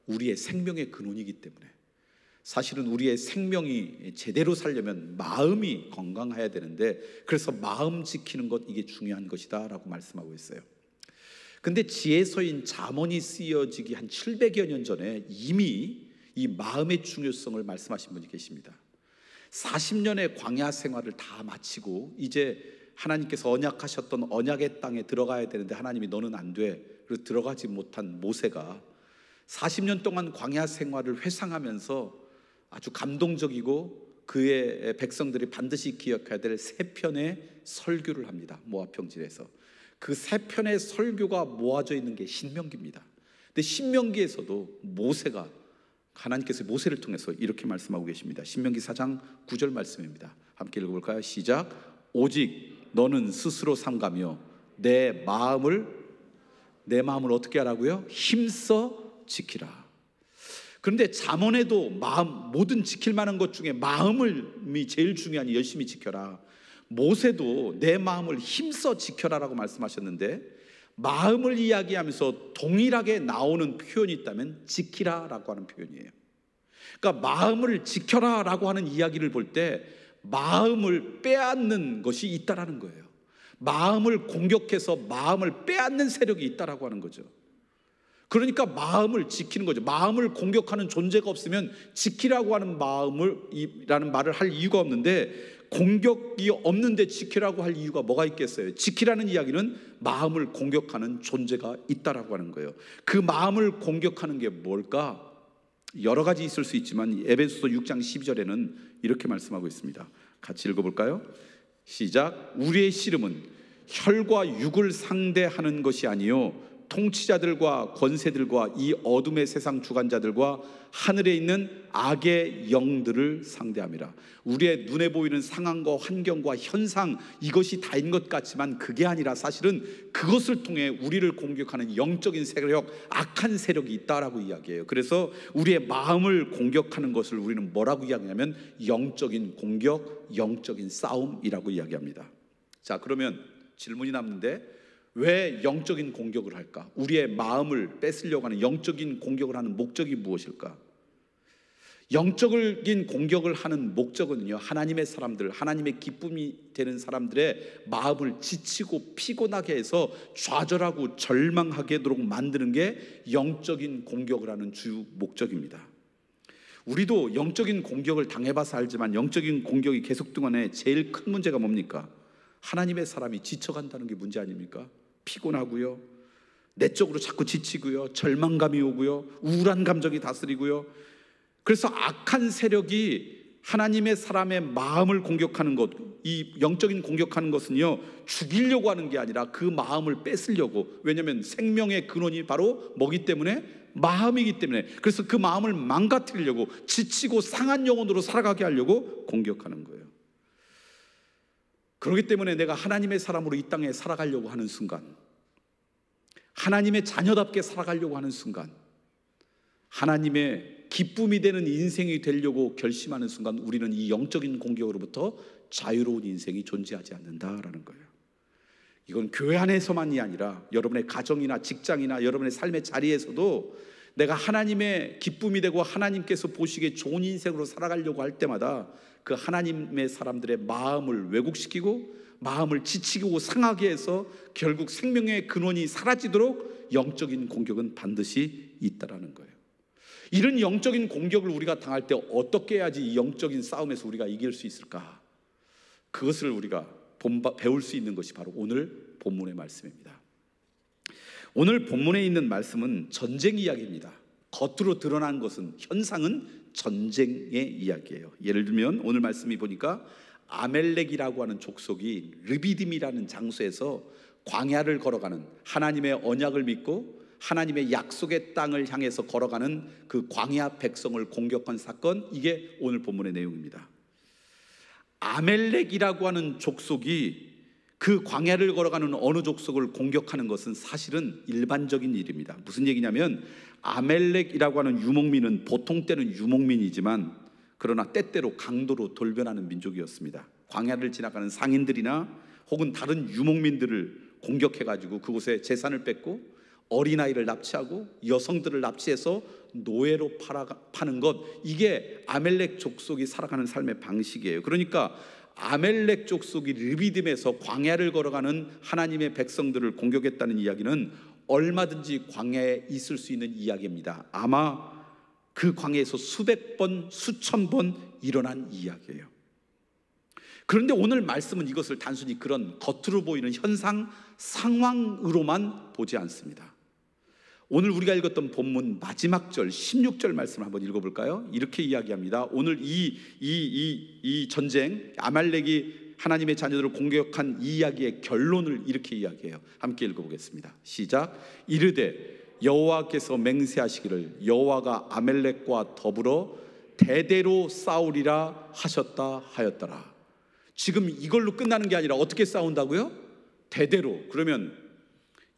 D: 우리의 생명의 근원이기 때문에. 사실은 우리의 생명이 제대로 살려면 마음이 건강해야 되는데, 그래서 마음 지키는 것, 이게 중요한 것이다 라고 말씀하고 있어요. 근데 지혜서인 잠언이 쓰여지기 한 700여 년 전에 이미 이 마음의 중요성을 말씀하신 분이 계십니다. 40년의 광야 생활을 다 마치고 이제 하나님께서 언약하셨던 언약의 땅에 들어가야 되는데 하나님이 너는 안 돼, 그래서 들어가지 못한 모세가 40년 동안 광야 생활을 회상하면서 아주 감동적이고 그의 백성들이 반드시 기억해야 될 세 편의 설교를 합니다. 모압 평지에서. 그 세 편의 설교가 모아져 있는 게 신명기입니다. 근데 신명기에서도 하나님께서 모세를 통해서 이렇게 말씀하고 계십니다. 신명기 4장 9절 말씀입니다. 함께 읽어볼까요? 시작. 오직 너는 스스로 삼가며 내 마음을 어떻게 하라고요? 힘써 지키라. 그런데 잠언에도 모든 지킬 만한 것 중에 마음이 제일 중요하니 열심히 지켜라. 모세도 내 마음을 힘써 지켜라라고 말씀하셨는데, 마음을 이야기하면서 동일하게 나오는 표현이 있다면 지키라라고 하는 표현이에요. 그러니까 마음을 지켜라라고 하는 이야기를 볼 때 마음을 빼앗는 것이 있다라는 거예요. 마음을 공격해서 마음을 빼앗는 세력이 있다라고 하는 거죠. 그러니까 마음을 지키는 거죠. 마음을 공격하는 존재가 없으면 지키라고 하는 마음이라는 말을 할 이유가 없는데, 공격이 없는데 지키라고 할 이유가 뭐가 있겠어요? 지키라는 이야기는 마음을 공격하는 존재가 있다라고 하는 거예요. 그 마음을 공격하는 게 뭘까? 여러 가지 있을 수 있지만 에베소서 6장 12절에는 이렇게 말씀하고 있습니다. 같이 읽어볼까요? 시작. 우리의 씨름은 혈과 육을 상대하는 것이 아니요 통치자들과 권세들과 이 어둠의 세상 주관자들과 하늘에 있는 악의 영들을 상대함이라. 우리의 눈에 보이는 상황과 환경과 현상, 이것이 다인 것 같지만 그게 아니라 사실은 그것을 통해 우리를 공격하는 영적인 세력, 악한 세력이 있다라고 이야기해요. 그래서 우리의 마음을 공격하는 것을 우리는 뭐라고 이야기하냐면 영적인 공격, 영적인 싸움이라고 이야기합니다. 자, 그러면 질문이 남는데, 왜 영적인 공격을 할까? 우리의 마음을 뺏으려고 하는 영적인 공격을 하는 목적이 무엇일까?
E: 영적인 공격을 하는 목적은요, 하나님의 사람들, 하나님의 기쁨이 되는 사람들의 마음을 지치고 피곤하게 해서 좌절하고 절망하게 도록 만드는 게 영적인 공격을 하는 주 목적입니다. 우리도 영적인 공격을 당해봐서 알지만 영적인 공격이 계속되는 안에 제일 큰 문제가 뭡니까? 하나님의 사람이 지쳐간다는 게 문제 아닙니까? 피곤하고요, 내적으로 자꾸 지치고요, 절망감이 오고요, 우울한 감정이 다스리고요. 그래서 악한 세력이 하나님의 사람의 마음을 공격하는 것, 이 영적인 공격하는 것은요, 죽이려고 하는 게 아니라 그 마음을 뺏으려고. 왜냐하면 생명의 근원이 바로 뭐기 때문에? 마음이기 때문에. 그래서 그 마음을 망가뜨리려고, 지치고 상한 영혼으로 살아가게 하려고 공격하는 거예요. 그렇기 때문에 내가 하나님의 사람으로 이 땅에 살아가려고 하는 순간, 하나님의 자녀답게 살아가려고 하는 순간, 하나님의 기쁨이 되는 인생이 되려고 결심하는 순간, 우리는 이 영적인 공격으로부터 자유로운 인생이 존재하지 않는다라는 거예요. 이건 교회 안에서만이 아니라 여러분의 가정이나 직장이나 여러분의 삶의 자리에서도 내가 하나님의 기쁨이 되고 하나님께서 보시기에 좋은 인생으로 살아가려고 할 때마다 그 하나님의 사람들의 마음을 왜곡시키고 마음을 지치고 상하게 해서 결국 생명의 근원이 사라지도록 영적인 공격은 반드시 있다라는 거예요. 이런 영적인 공격을 우리가 당할 때 어떻게 해야지 이 영적인 싸움에서 우리가 이길 수 있을까? 그것을 우리가 배울 수 있는 것이 바로 오늘 본문의 말씀입니다. 오늘 본문에 있는 말씀은 전쟁 이야기입니다. 겉으로 드러난 것은, 현상은 전쟁의 이야기예요. 예를 들면 오늘 말씀이 보니까 아멜렉이라고 하는 족속이 르비딤이라는 장소에서 광야를 걸어가는, 하나님의 언약을 믿고 하나님의 약속의 땅을 향해서 걸어가는 그 광야 백성을 공격한 사건, 이게 오늘 본문의 내용입니다. 아멜렉이라고 하는 족속이 그 광야를 걸어가는 어느 족속을 공격하는 것은 사실은 일반적인 일입니다. 무슨 얘기냐면 아멜렉이라고 하는 유목민은 보통 때는 유목민이지만 그러나 때때로 강도로 돌변하는 민족이었습니다. 광야를 지나가는 상인들이나 혹은 다른 유목민들을 공격해가지고 그곳에 재산을 뺏고 어린아이를 납치하고 여성들을 납치해서 노예로 파는 것, 이게 아멜렉 족속이 살아가는 삶의 방식이에요. 그러니까 아멜렉 족속이 르비딤에서 광야를 걸어가는 하나님의 백성들을 공격했다는 이야기는 얼마든지 광야에 있을 수 있는 이야기입니다. 아마 그 광야에서 수백 번, 수천 번 일어난 이야기예요. 그런데 오늘 말씀은 이것을 단순히 그런 겉으로 보이는 현상, 상황으로만 보지 않습니다. 오늘 우리가 읽었던 본문 마지막 절 16절 말씀을 한번 읽어볼까요? 이렇게 이야기합니다. 오늘 이 전쟁, 아말렉이 하나님의 자녀들을 공격한 이 이야기의 결론을 이렇게 이야기해요. 함께 읽어보겠습니다. 시작. 이르되 여호와께서 맹세하시기를 여호와가 아멜렉과 더불어 대대로 싸우리라 하셨다 하였더라. 지금 이걸로 끝나는 게 아니라 어떻게 싸운다고요? 대대로. 그러면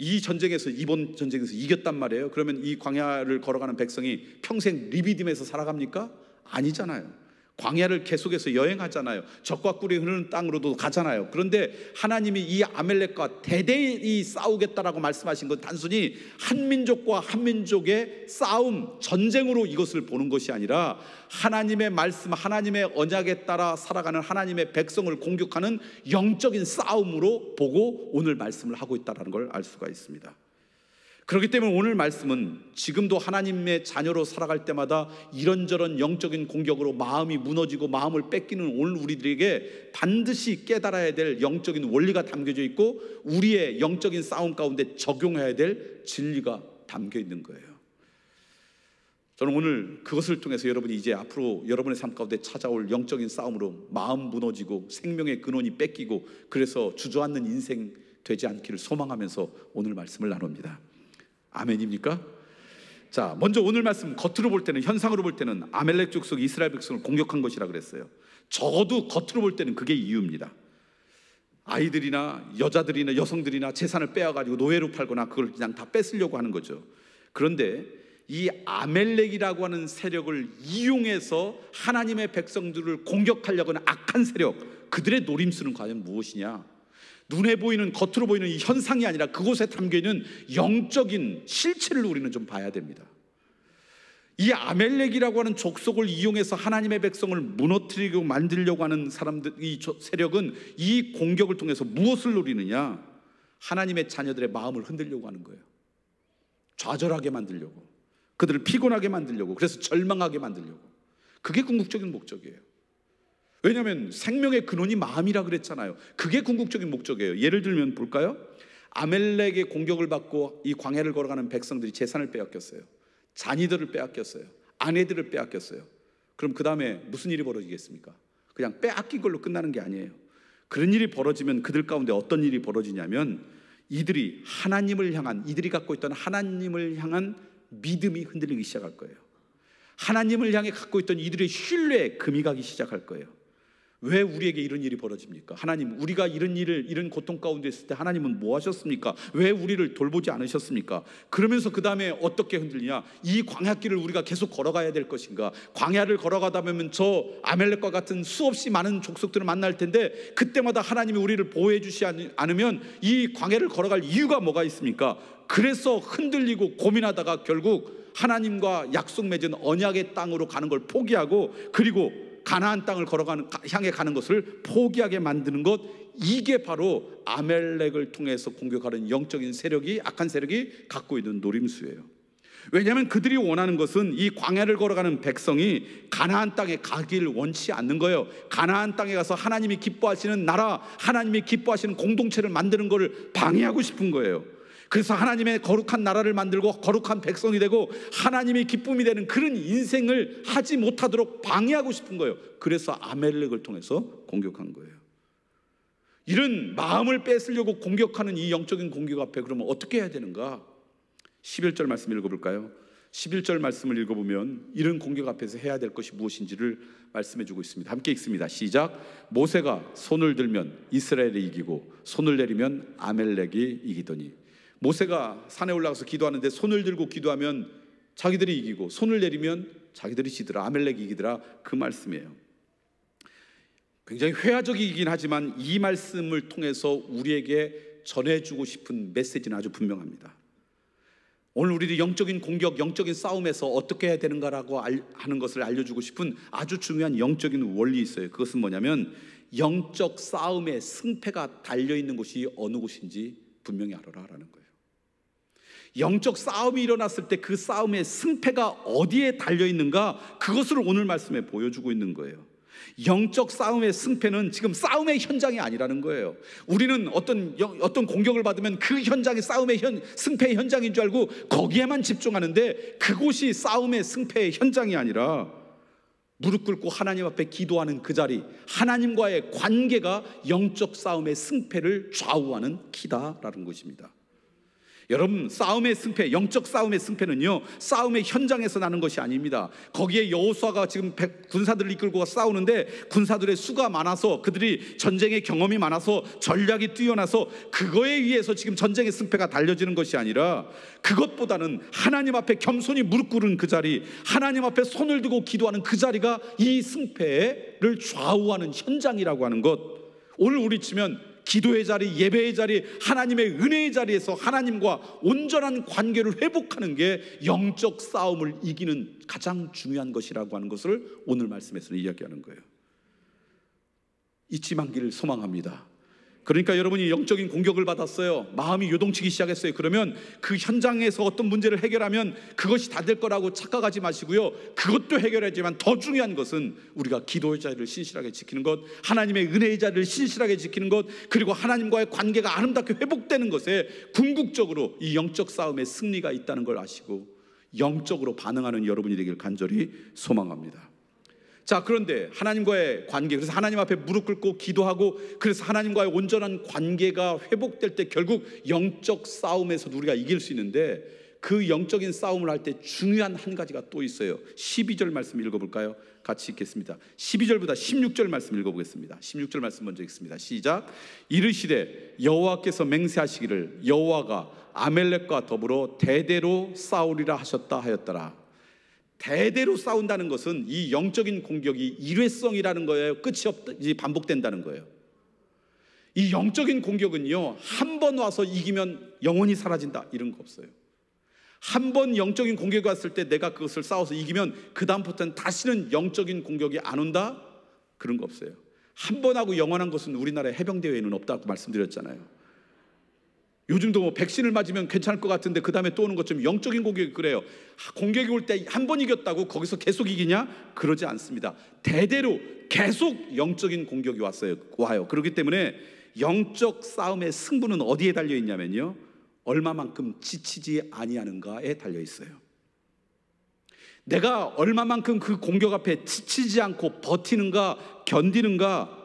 E: 이 전쟁에서, 이번 전쟁에서 이겼단 말이에요. 그러면 이 광야를 걸어가는 백성이 평생 르비딤에서 살아갑니까? 아니잖아요. 광야를 계속해서 여행하잖아요. 적과 꿀이 흐르는 땅으로도 가잖아요. 그런데 하나님이 이 아멜렉과 대대히 싸우겠다라고 말씀하신 건 단순히 한 민족과 한 민족의 싸움, 전쟁으로 이것을 보는 것이 아니라 하나님의 말씀, 하나님의 언약에 따라 살아가는 하나님의 백성을 공격하는 영적인 싸움으로 보고 오늘 말씀을 하고 있다는 걸 알 수가 있습니다. 그렇기 때문에 오늘 말씀은 지금도 하나님의 자녀로 살아갈 때마다 이런저런 영적인 공격으로 마음이 무너지고 마음을 뺏기는 오늘 우리들에게 반드시 깨달아야 될 영적인 원리가 담겨져 있고 우리의 영적인 싸움 가운데 적용해야 될 진리가 담겨 있는 거예요. 저는 오늘 그것을 통해서 여러분이 이제 앞으로 여러분의 삶 가운데 찾아올 영적인 싸움으로 마음 무너지고 생명의 근원이 뺏기고 그래서 주저앉는 인생 되지 않기를 소망하면서 오늘 말씀을 나눕니다. 아멘입니까? 자, 먼저 오늘 말씀 겉으로 볼 때는, 현상으로 볼 때는 아멜렉 족속이 이스라엘 백성을 공격한 것이라 그랬어요. 적어도 겉으로 볼 때는 그게 이유입니다. 아이들이나 여자들이나 여성들이나 재산을 빼앗아가지고 노예로 팔거나 그걸 그냥 다 뺏으려고 하는 거죠. 그런데 이 아멜렉이라고 하는 세력을 이용해서 하나님의 백성들을 공격하려고 하는 악한 세력, 그들의 노림수는 과연 무엇이냐? 눈에 보이는, 겉으로 보이는 이 현상이 아니라 그곳에 담겨있는 영적인 실체를 우리는 좀 봐야 됩니다. 이 아멜렉이라고 하는 족속을 이용해서 하나님의 백성을 무너뜨리고 만들려고 하는 사람들, 이 세력은 이 공격을 통해서 무엇을 노리느냐? 하나님의 자녀들의 마음을 흔들려고 하는 거예요. 좌절하게 만들려고, 그들을 피곤하게 만들려고, 그래서 절망하게 만들려고. 그게 궁극적인 목적이에요. 왜냐하면 생명의 근원이 마음이라 그랬잖아요. 그게 궁극적인 목적이에요. 예를 들면 볼까요? 아멜렉의 공격을 받고 이 광야를 걸어가는 백성들이 재산을 빼앗겼어요. 자녀들을 빼앗겼어요. 아내들을 빼앗겼어요. 그럼 그 다음에 무슨 일이 벌어지겠습니까? 그냥 빼앗긴 걸로 끝나는 게 아니에요. 그런 일이 벌어지면 그들 가운데 어떤 일이 벌어지냐면 이들이 하나님을 향한, 이들이 갖고 있던 하나님을 향한 믿음이 흔들리기 시작할 거예요. 하나님을 향해 갖고 있던 이들의 신뢰에 금이 가기 시작할 거예요. 왜 우리에게 이런 일이 벌어집니까? 하나님, 우리가 이런 고통 가운데 있을 때 하나님은 뭐 하셨습니까? 왜 우리를 돌보지 않으셨습니까? 그러면서 그 다음에 어떻게 흔들리냐? 이 광야길을 우리가 계속 걸어가야 될 것인가? 광야를 걸어가다 보면 저 아멜렉과 같은 수없이 많은 족속들을 만날 텐데 그때마다 하나님이 우리를 보호해 주시지 않으면 이 광야를 걸어갈 이유가 뭐가 있습니까? 그래서 흔들리고 고민하다가 결국 하나님과 약속 맺은 언약의 땅으로 가는 걸 포기하고, 그리고 가나안 땅을 향해 가는 것을 포기하게 만드는 것, 이게 바로 아멜렉을 통해서 공격하는 영적인 세력이, 악한 세력이 갖고 있는 노림수예요. 왜냐하면 그들이 원하는 것은 이 광야를 걸어가는 백성이 가나안 땅에 가기를 원치 않는 거예요. 가나안 땅에 가서 하나님이 기뻐하시는 나라, 하나님이 기뻐하시는 공동체를 만드는 것을 방해하고 싶은 거예요. 그래서 하나님의 거룩한 나라를 만들고 거룩한 백성이 되고 하나님이 기쁨이 되는 그런 인생을 하지 못하도록 방해하고 싶은 거예요. 그래서 아멜렉을 통해서 공격한 거예요. 이런 마음을 뺏으려고 공격하는 이 영적인 공격 앞에 그러면 어떻게 해야 되는가? 11절 말씀 읽어볼까요? 11절 말씀을 읽어보면 이런 공격 앞에서 해야 될 것이 무엇인지를 말씀해 주고 있습니다. 함께 읽습니다. 시작. 모세가 손을 들면 이스라엘이 이기고 손을 내리면 아멜렉이 이기더니. 모세가 산에 올라가서 기도하는데 손을 들고 기도하면 자기들이 이기고 손을 내리면 자기들이 지더라, 아멜렉이 이기더라, 그 말씀이에요. 굉장히 회화적이긴 하지만 이 말씀을 통해서 우리에게 전해주고 싶은 메시지는 아주 분명합니다. 오늘 우리들이 영적인 공격, 영적인 싸움에서 어떻게 해야 되는가라고 하는 것을 알려주고 싶은 아주 중요한 영적인 원리 있어요. 그것은 뭐냐면 영적 싸움의 승패가 달려있는 곳이 어느 곳인지 분명히 알아라라는 거예요. 영적 싸움이 일어났을 때 그 싸움의 승패가 어디에 달려있는가, 그것을 오늘 말씀에 보여주고 있는 거예요. 영적 싸움의 승패는 지금 싸움의 현장이 아니라는 거예요. 우리는 어떤 공격을 받으면 그 현장이 싸움의 승패의 현장인 줄 알고 거기에만 집중하는데 그곳이 싸움의 승패의 현장이 아니라 무릎 꿇고 하나님 앞에 기도하는 그 자리, 하나님과의 관계가 영적 싸움의 승패를 좌우하는 키다라는 것입니다. 여러분, 싸움의 승패, 영적 싸움의 승패는요, 싸움의 현장에서 나는 것이 아닙니다. 거기에 여호수아가 지금 군사들을 이끌고 싸우는데 군사들의 수가 많아서, 그들이 전쟁의 경험이 많아서 전략이 뛰어나서 그거에 의해서 지금 전쟁의 승패가 달려지는 것이 아니라 그것보다는 하나님 앞에 겸손히 무릎 꿇은 그 자리, 하나님 앞에 손을 들고 기도하는 그 자리가 이 승패를 좌우하는 현장이라고 하는 것. 오늘 우리 치면 기도의 자리, 예배의 자리, 하나님의 은혜의 자리에서 하나님과 온전한 관계를 회복하는 게 영적 싸움을 이기는 가장 중요한 것이라고 하는 것을 오늘 말씀에서는 이야기하는 거예요. 잊지 말기를 소망합니다. 그러니까 여러분이 영적인 공격을 받았어요. 마음이 요동치기 시작했어요. 그러면 그 현장에서 어떤 문제를 해결하면 그것이 다 될 거라고 착각하지 마시고요, 그것도 해결하지만 더 중요한 것은 우리가 기도의 자리를 신실하게 지키는 것, 하나님의 은혜의 자리를 신실하게 지키는 것, 그리고 하나님과의 관계가 아름답게 회복되는 것에 궁극적으로 이 영적 싸움에 승리가 있다는 걸 아시고 영적으로 반응하는 여러분이 되길 간절히 소망합니다. 자, 그런데 하나님과의 관계, 그래서 하나님 앞에 무릎 꿇고 기도하고, 그래서 하나님과의 온전한 관계가 회복될 때 결국 영적 싸움에서도 우리가 이길 수 있는데, 그 영적인 싸움을 할 때 중요한 한 가지가 또 있어요. 12절 말씀 읽어볼까요? 같이 읽겠습니다. 12절보다 16절 말씀 읽어보겠습니다. 16절 말씀 먼저 읽습니다. 시작. 이르시되 여호와께서 맹세하시기를 여호와가 아멜렉과 더불어 대대로 싸우리라 하셨다 하였더라. 대대로 싸운다는 것은 이 영적인 공격이 일회성이라는 거예요. 끝이 없이 반복된다는 거예요. 이 영적인 공격은요, 한 번 와서 이기면 영원히 사라진다 이런 거 없어요. 한 번 영적인 공격이 왔을 때 내가 그것을 싸워서 이기면 그 다음부터는 다시는 영적인 공격이 안 온다? 그런 거 없어요. 한 번 하고 영원한 것은 우리나라의 해병대 외에는 없다고 말씀드렸잖아요. 요즘도 뭐 백신을 맞으면 괜찮을 것 같은데 그 다음에 또 오는 것처럼 영적인 공격이 그래요. 공격이 올 때 한 번 이겼다고 거기서 계속 이기냐? 그러지 않습니다. 대대로 계속 영적인 공격이 와요. 그렇기 때문에 영적 싸움의 승부는 어디에 달려 있냐면요, 얼마만큼 지치지 아니하는가에 달려 있어요. 내가 얼마만큼 그 공격 앞에 지치지 않고 버티는가, 견디는가,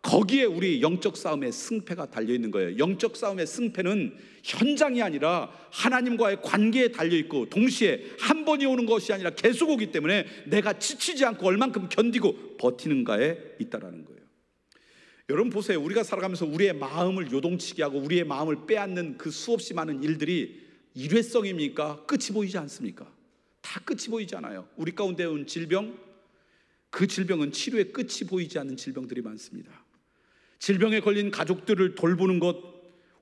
E: 거기에 우리 영적 싸움의 승패가 달려있는 거예요. 영적 싸움의 승패는 현장이 아니라 하나님과의 관계에 달려있고, 동시에 한 번이 오는 것이 아니라 계속 오기 때문에 내가 지치지 않고 얼만큼 견디고 버티는가에 있다라는 거예요. 여러분 보세요. 우리가 살아가면서 우리의 마음을 요동치게 하고 우리의 마음을 빼앗는 그 수없이 많은 일들이 일회성입니까? 끝이 보이지 않습니까? 다 끝이 보이지 않아요. 우리 가운데 온 질병, 그 질병은 치료의 끝이 보이지 않는 질병들이 많습니다. 질병에 걸린 가족들을 돌보는 것,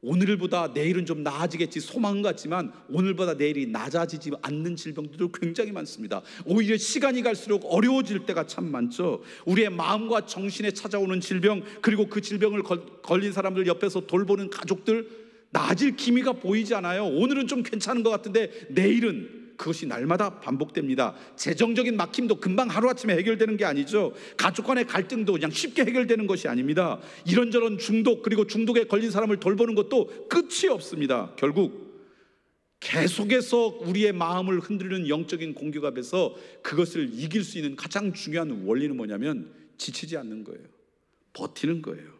E: 오늘보다 내일은 좀 나아지겠지 소망은 같지만 오늘보다 내일이 낮아지지 않는 질병들도 굉장히 많습니다. 오히려 시간이 갈수록 어려워질 때가 참 많죠. 우리의 마음과 정신에 찾아오는 질병, 그리고 그 질병을 걸린 사람들 옆에서 돌보는 가족들, 나아질 기미가 보이지 않아요. 오늘은 좀 괜찮은 것 같은데 내일은 그것이 날마다 반복됩니다. 재정적인 막힘도 금방 하루아침에 해결되는 게 아니죠. 가족 간의 갈등도 그냥 쉽게 해결되는 것이 아닙니다. 이런저런 중독, 그리고 중독에 걸린 사람을 돌보는 것도 끝이 없습니다. 결국 계속해서 우리의 마음을 흔들리는 영적인 공격 앞에서 그것을 이길 수 있는 가장 중요한 원리는 뭐냐면 지치지 않는 거예요. 버티는 거예요.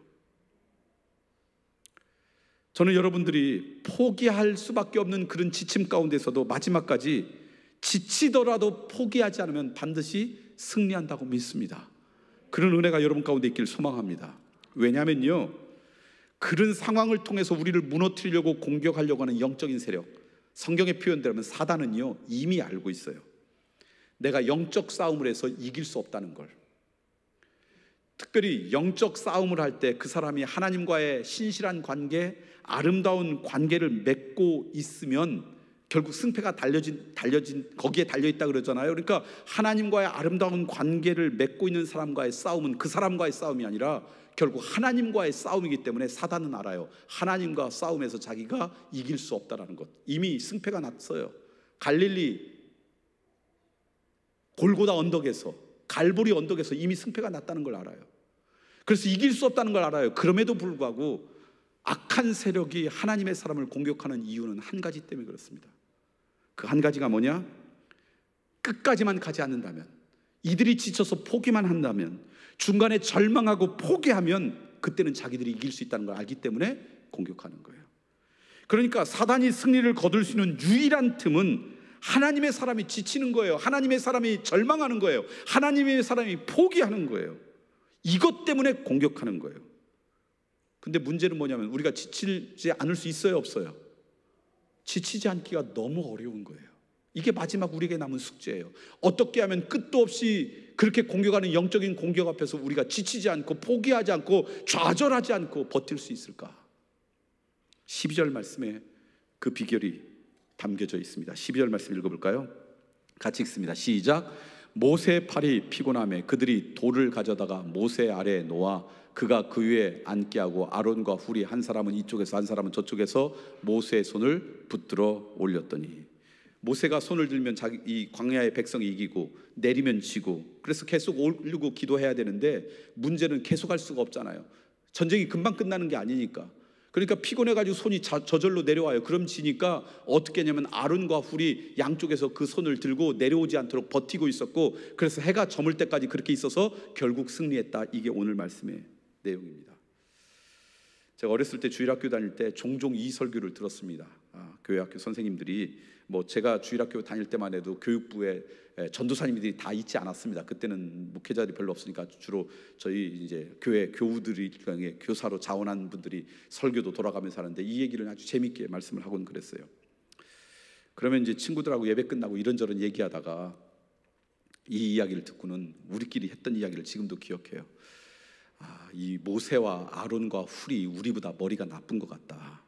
E: 저는 여러분들이 포기할 수밖에 없는 그런 지침 가운데서도 마지막까지 지치더라도 포기하지 않으면 반드시 승리한다고 믿습니다. 그런 은혜가 여러분 가운데 있기를 소망합니다. 왜냐하면요, 그런 상황을 통해서 우리를 무너뜨리려고 공격하려고 하는 영적인 세력, 성경의 표현대로면 사단은요 이미 알고 있어요. 내가 영적 싸움을 해서 이길 수 없다는 걸. 특별히 영적 싸움을 할 때 그 사람이 하나님과의 신실한 관계, 아름다운 관계를 맺고 있으면 결국 승패가 달려진 거기에 달려있다 그러잖아요. 그러니까 하나님과의 아름다운 관계를 맺고 있는 사람과의 싸움은 그 사람과의 싸움이 아니라 결국 하나님과의 싸움이기 때문에 사단은 알아요. 하나님과 싸움에서 자기가 이길 수 없다는 것. 이미 승패가 났어요. 갈릴리 골고다 언덕에서, 갈보리 언덕에서 이미 승패가 났다는 걸 알아요. 그래서 이길 수 없다는 걸 알아요. 그럼에도 불구하고 악한 세력이 하나님의 사람을 공격하는 이유는 한 가지 때문에 그렇습니다. 그 한 가지가 뭐냐? 끝까지만 가지 않는다면, 이들이 지쳐서 포기만 한다면, 중간에 절망하고 포기하면 그때는 자기들이 이길 수 있다는 걸 알기 때문에 공격하는 거예요. 그러니까 사단이 승리를 거둘 수 있는 유일한 틈은 하나님의 사람이 지치는 거예요. 하나님의 사람이 절망하는 거예요. 하나님의 사람이 포기하는 거예요. 이것 때문에 공격하는 거예요. 근데 문제는 뭐냐면 우리가 지치지 않을 수 있어요, 없어요? 지치지 않기가 너무 어려운 거예요. 이게 마지막 우리에게 남은 숙제예요. 어떻게 하면 끝도 없이 그렇게 공격하는 영적인 공격 앞에서 우리가 지치지 않고 포기하지 않고 좌절하지 않고 버틸 수 있을까? 12절 말씀에 그 비결이 담겨져 있습니다. 12절 말씀 읽어볼까요? 같이 읽습니다. 시작. 모세의 팔이 피곤함에 그들이 돌을 가져다가 모세 아래에 놓아 그가 그 위에 앉게 하고 아론과 훌이 한 사람은 이쪽에서 한 사람은 저쪽에서 모세의 손을 붙들어 올렸더니, 모세가 손을 들면 이 광야의 백성이 이기고 내리면 지고, 그래서 계속 올리고 기도해야 되는데 문제는 계속 할 수가 없잖아요. 전쟁이 금방 끝나는 게 아니니까. 그러니까 피곤해가지고 손이 저절로 내려와요. 그럼 지니까 어떻게 했냐면 아론과 훌이 양쪽에서 그 손을 들고 내려오지 않도록 버티고 있었고, 그래서 해가 저물 때까지 그렇게 있어서 결국 승리했다. 이게 오늘 말씀의 내용입니다. 제가 어렸을 때 주일학교 다닐 때 종종 이 설교를 들었습니다. 교회학교 선생님들이, 제가 주일학교 다닐 때만 해도 교육부에 전도사님들이 다 있지 않았습니다. 그때는 목회자들이 별로 없으니까 주로 저희 이제 교회 교우들이 교사로 자원한 분들이 설교도 돌아가면서 하는데 이 얘기를 아주 재밌게 말씀을 하곤 그랬어요. 그러면 이제 친구들하고 예배 끝나고 이런저런 얘기하다가 이 이야기를 듣고는 우리끼리 했던 이야기를 지금도 기억해요. 이 모세와 아론과 훌이 우리보다 머리가 나쁜 것 같다.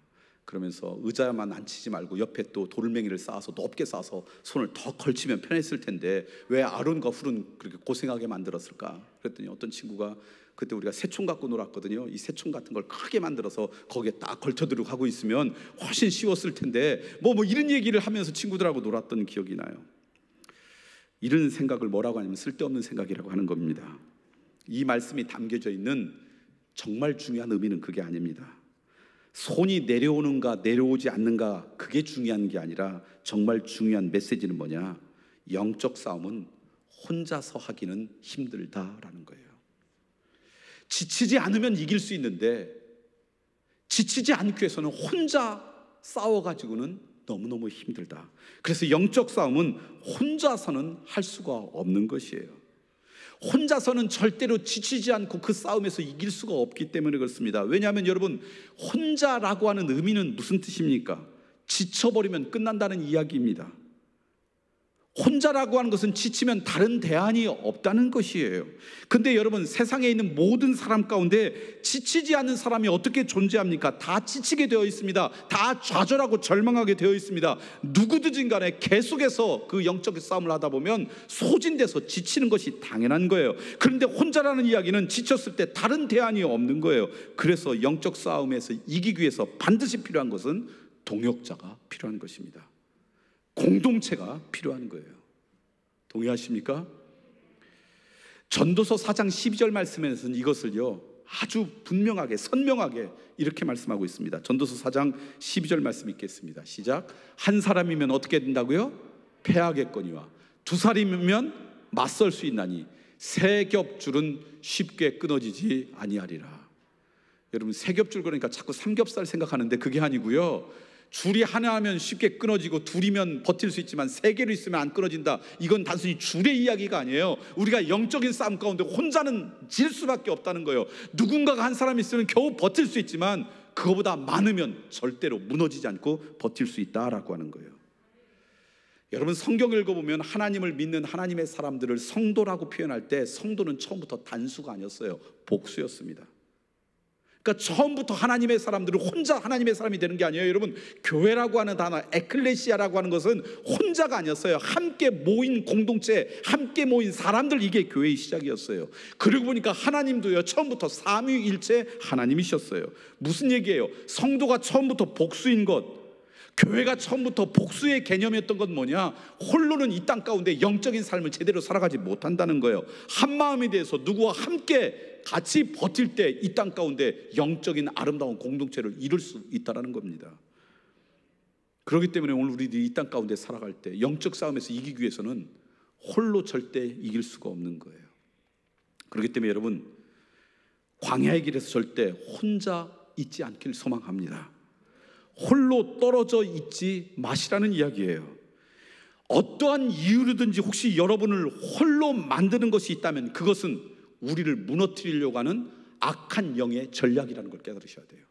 E: 그러면서 의자만 앉히지 말고 옆에 또 돌멩이를 쌓아서 높게 쌓아서 손을 더 걸치면 편했을 텐데 왜 아론과 훌은 그렇게 고생하게 만들었을까? 그랬더니 어떤 친구가 그때 우리가 새총 갖고 놀았거든요. 이 새총 같은 걸 크게 만들어서 거기에 딱 걸쳐두고 하고 있으면 훨씬 쉬웠을 텐데 뭐 이런 얘기를 하면서 친구들하고 놀았던 기억이 나요. 이런 생각을 뭐라고 하냐면 쓸데없는 생각이라고 하는 겁니다. 이 말씀이 담겨져 있는 정말 중요한 의미는 그게 아닙니다. 손이 내려오는가 내려오지 않는가 그게 중요한 게 아니라 정말 중요한 메시지는 뭐냐? 영적 싸움은 혼자서 하기는 힘들다라는 거예요. 지치지 않으면 이길 수 있는데 지치지 않기 위해서는 혼자 싸워가지고는 너무너무 힘들다. 그래서 영적 싸움은 혼자서는 할 수가 없는 것이에요. 혼자서는 절대로 지치지 않고 그 싸움에서 이길 수가 없기 때문에 그렇습니다. 왜냐하면 여러분, 혼자라고 하는 의미는 무슨 뜻입니까? 지쳐버리면 끝난다는 이야기입니다. 혼자라고 하는 것은 지치면 다른 대안이 없다는 것이에요. 근데 여러분, 세상에 있는 모든 사람 가운데 지치지 않는 사람이 어떻게 존재합니까? 다 지치게 되어 있습니다. 다 좌절하고 절망하게 되어 있습니다. 누구든지 간에 계속해서 그 영적 싸움을 하다 보면 소진돼서 지치는 것이 당연한 거예요. 그런데 혼자라는 이야기는 지쳤을 때 다른 대안이 없는 거예요. 그래서 영적 싸움에서 이기기 위해서 반드시 필요한 것은 동역자가 필요한 것입니다. 공동체가 필요한 거예요. 동의하십니까? 전도서 4장 12절 말씀에서는 이것을요 아주 분명하게 선명하게 이렇게 말씀하고 있습니다. 전도서 4장 12절 말씀 읽겠습니다. 시작. 한 사람이면 어떻게 된다고요? 패하겠거니와 두 사람이면 맞설 수 있나니 세 겹줄은 쉽게 끊어지지 아니하리라. 여러분, 세 겹줄 그러니까 자꾸 삼겹살 생각하는데 그게 아니고요, 줄이 하나면 쉽게 끊어지고 둘이면 버틸 수 있지만 세 개로 있으면 안 끊어진다. 이건 단순히 줄의 이야기가 아니에요. 우리가 영적인 싸움 가운데 혼자는 질 수밖에 없다는 거예요. 누군가가 한 사람이 있으면 겨우 버틸 수 있지만 그거보다 많으면 절대로 무너지지 않고 버틸 수 있다라고 하는 거예요. 여러분, 성경을 읽어보면 하나님을 믿는 하나님의 사람들을 성도라고 표현할 때 성도는 처음부터 단수가 아니었어요. 복수였습니다. 그러니까 처음부터 하나님의 사람들은 혼자 하나님의 사람이 되는 게 아니에요. 여러분, 교회라고 하는 단어, 에클레시아라고 하는 것은 혼자가 아니었어요. 함께 모인 공동체, 함께 모인 사람들, 이게 교회의 시작이었어요. 그러고 보니까 하나님도요 처음부터 삼위일체 하나님이셨어요. 무슨 얘기예요? 성도가 처음부터 복수인 것, 교회가 처음부터 복수의 개념이었던 건 뭐냐? 홀로는 이 땅 가운데 영적인 삶을 제대로 살아가지 못한다는 거예요. 한 마음이 돼서 누구와 함께 같이 버틸 때 이 땅 가운데 영적인 아름다운 공동체를 이룰 수 있다는 겁니다. 그렇기 때문에 오늘 우리들이 이 땅 가운데 살아갈 때 영적 싸움에서 이기기 위해서는 홀로 절대 이길 수가 없는 거예요. 그렇기 때문에 여러분, 광야의 길에서 절대 혼자 있지 않길 소망합니다. 홀로 떨어져 있지 마시라는 이야기예요. 어떠한 이유로든지 혹시 여러분을 홀로 만드는 것이 있다면 그것은 우리를 무너뜨리려고 하는 악한 영의 전략이라는 걸 깨달으셔야 돼요.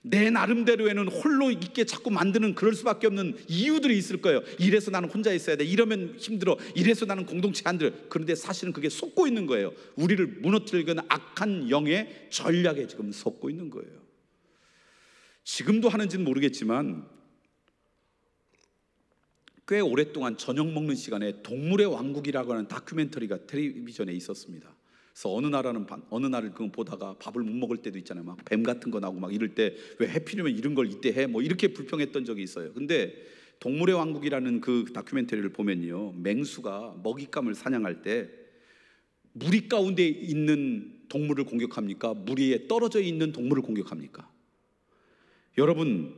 E: 내 나름대로에는 홀로 있게 자꾸 만드는 그럴 수밖에 없는 이유들이 있을 거예요. 이래서 나는 혼자 있어야 돼, 이러면 힘들어, 이래서 나는 공동체 안 들어. 그런데 사실은 그게 속고 있는 거예요. 우리를 무너뜨리려고 하는 악한 영의 전략에 지금 속고 있는 거예요. 지금도 하는지는 모르겠지만 꽤 오랫동안 저녁 먹는 시간에 동물의 왕국이라고 하는 다큐멘터리가 텔레비전에 있었습니다. 그래서 어느 날을 그거 보다가 밥을 못 먹을 때도 있잖아요. 막 뱀 같은 거 나오고 막 이럴 때 왜 해피려면 이런 걸 이때 해? 뭐 이렇게 불평했던 적이 있어요. 근데 동물의 왕국이라는 그 다큐멘터리를 보면요, 맹수가 먹잇감을 사냥할 때 무리 가운데 있는 동물을 공격합니까? 무리 위에 떨어져 있는 동물을 공격합니까? 여러분,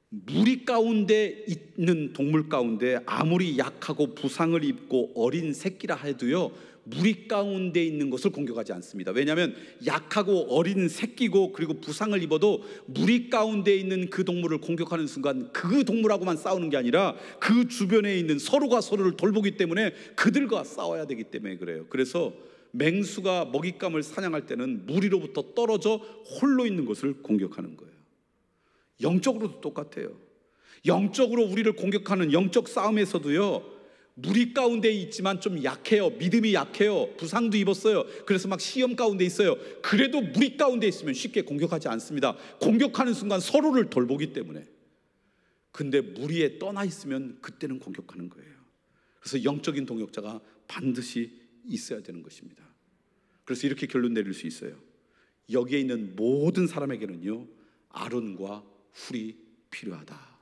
E: 무리 가운데 있는 동물 가운데 아무리 약하고 부상을 입고 어린 새끼라 해도요, 무리 가운데 있는 것을 공격하지 않습니다. 왜냐하면 약하고 어린 새끼고 그리고 부상을 입어도 무리 가운데 있는 그 동물을 공격하는 순간 그 동물하고만 싸우는 게 아니라 그 주변에 있는 서로가 서로를 돌보기 때문에 그들과 싸워야 되기 때문에 그래요. 그래서 맹수가 먹잇감을 사냥할 때는 무리로부터 떨어져 홀로 있는 것을 공격하는 거예요. 영적으로도 똑같아요. 영적으로 우리를 공격하는 영적 싸움에서도요, 무리 가운데 있지만 좀 약해요. 믿음이 약해요. 부상도 입었어요. 그래서 막 시험 가운데 있어요. 그래도 무리 가운데 있으면 쉽게 공격하지 않습니다. 공격하는 순간 서로를 돌보기 때문에. 근데 무리에 떠나 있으면 그때는 공격하는 거예요. 그래서 영적인 동역자가 반드시 있어야 되는 것입니다. 그래서 이렇게 결론 내릴 수 있어요. 여기에 있는 모든 사람에게는요, 아론과 훌이 필요하다.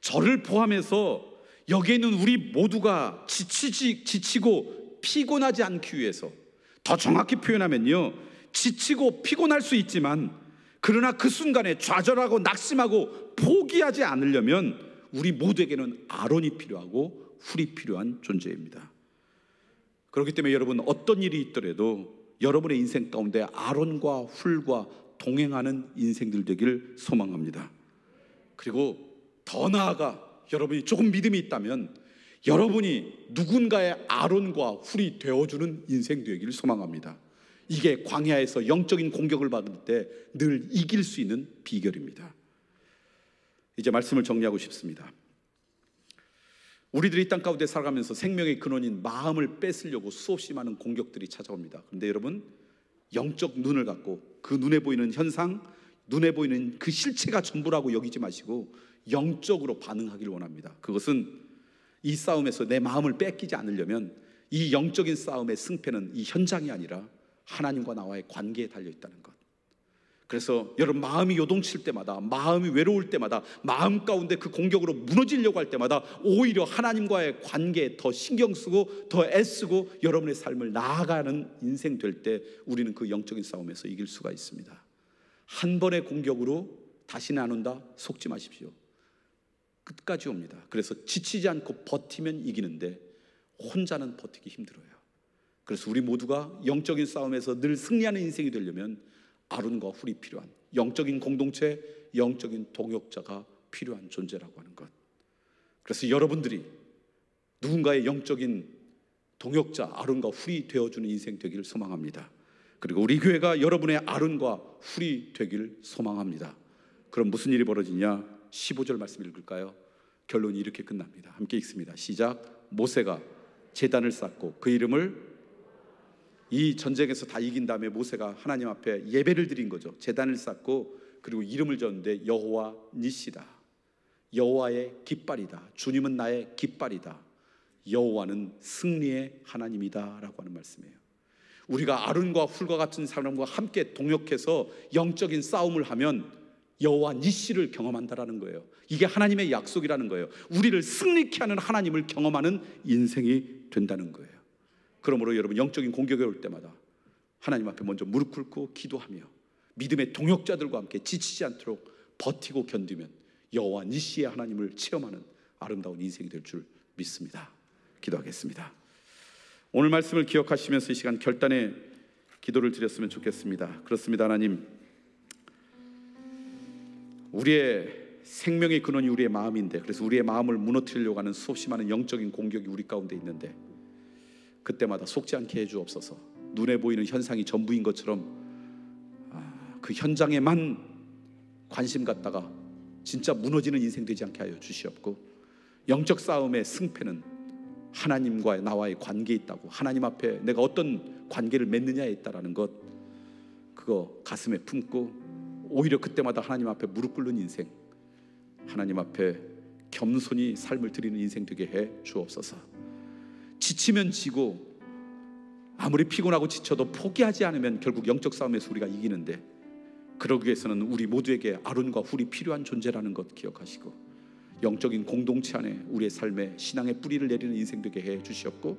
E: 저를 포함해서 여기에 있는 우리 모두가 지치고 피곤하지 않기 위해서, 더 정확히 표현하면요, 지치고 피곤할 수 있지만 그러나 그 순간에 좌절하고 낙심하고 포기하지 않으려면 우리 모두에게는 아론이 필요하고 훌이 필요한 존재입니다. 그렇기 때문에 여러분, 어떤 일이 있더라도 여러분의 인생 가운데 아론과 훌과 동행하는 인생들 되길 소망합니다. 그리고 더 나아가 여러분이 조금 믿음이 있다면 여러분이 누군가의 아론과 훌이 되어주는 인생 되기를 소망합니다. 이게 광야에서 영적인 공격을 받을 때 늘 이길 수 있는 비결입니다. 이제 말씀을 정리하고 싶습니다. 우리들이 이 땅 가운데 살아가면서 생명의 근원인 마음을 뺏으려고 수없이 많은 공격들이 찾아옵니다. 그런데 여러분, 영적 눈을 갖고 그 눈에 보이는 현상, 눈에 보이는 그 실체가 전부라고 여기지 마시고 영적으로 반응하기를 원합니다. 그것은 이 싸움에서 내 마음을 뺏기지 않으려면 이 영적인 싸움의 승패는 이 현장이 아니라 하나님과 나와의 관계에 달려있다는 것. 그래서 여러분, 마음이 요동칠 때마다, 마음이 외로울 때마다, 마음 가운데 그 공격으로 무너지려고 할 때마다 오히려 하나님과의 관계에 더 신경 쓰고 더 애쓰고 여러분의 삶을 나아가는 인생 될 때 우리는 그 영적인 싸움에서 이길 수가 있습니다. 한 번의 공격으로 다시는 안 온다? 속지 마십시오. 끝까지 옵니다. 그래서 지치지 않고 버티면 이기는데 혼자는 버티기 힘들어요. 그래서 우리 모두가 영적인 싸움에서 늘 승리하는 인생이 되려면 아론과 훌이 필요한 영적인 공동체, 영적인 동역자가 필요한 존재라고 하는 것. 그래서 여러분들이 누군가의 영적인 동역자, 아론과 훌이 되어주는 인생 되기를 소망합니다. 그리고 우리 교회가 여러분의 아론과 훌이 되기를 소망합니다. 그럼 무슨 일이 벌어지냐? 15절 말씀 읽을까요? 결론이 이렇게 끝납니다. 함께 읽습니다. 시작. 모세가 제단을 쌓고 그 이름을, 이 전쟁에서 다 이긴 다음에 모세가 하나님 앞에 예배를 드린 거죠. 제단을 쌓고 그리고 이름을 지었는데 여호와 니시다. 여호와의 깃발이다. 주님은 나의 깃발이다. 여호와는 승리의 하나님이다 라고 하는 말씀이에요. 우리가 아론과 훌과 같은 사람과 함께 동역해서 영적인 싸움을 하면 여호와 니시를 경험한다라는 거예요. 이게 하나님의 약속이라는 거예요. 우리를 승리케 하는 하나님을 경험하는 인생이 된다는 거예요. 그러므로 여러분, 영적인 공격이 올 때마다 하나님 앞에 먼저 무릎 꿇고 기도하며 믿음의 동역자들과 함께 지치지 않도록 버티고 견디면 여호와 니시의 하나님을 체험하는 아름다운 인생이 될 줄 믿습니다. 기도하겠습니다. 오늘 말씀을 기억하시면서 이 시간 결단의 기도를 드렸으면 좋겠습니다. 그렇습니다. 하나님, 우리의 생명의 근원이 우리의 마음인데, 그래서 우리의 마음을 무너뜨리려고 하는 수없이 많은 영적인 공격이 우리 가운데 있는데 그때마다 속지 않게 해주옵소서. 눈에 보이는 현상이 전부인 것처럼 그 현장에만 관심 갖다가 진짜 무너지는 인생 되지 않게 하여 주시옵고, 영적 싸움의 승패는 하나님과 나와의 관계에 있다고, 하나님 앞에 내가 어떤 관계를 맺느냐에 있다라는 것, 그거 가슴에 품고 오히려 그때마다 하나님 앞에 무릎 꿇는 인생, 하나님 앞에 겸손히 삶을 드리는 인생 되게 해 주옵소서. 지치면 지고 아무리 피곤하고 지쳐도 포기하지 않으면 결국 영적 싸움에서 우리가 이기는데, 그러기 위해서는 우리 모두에게 아론과 훌이 필요한 존재라는 것 기억하시고, 영적인 공동체 안에 우리의 삶에 신앙의 뿌리를 내리는 인생 되게 해 주시옵고,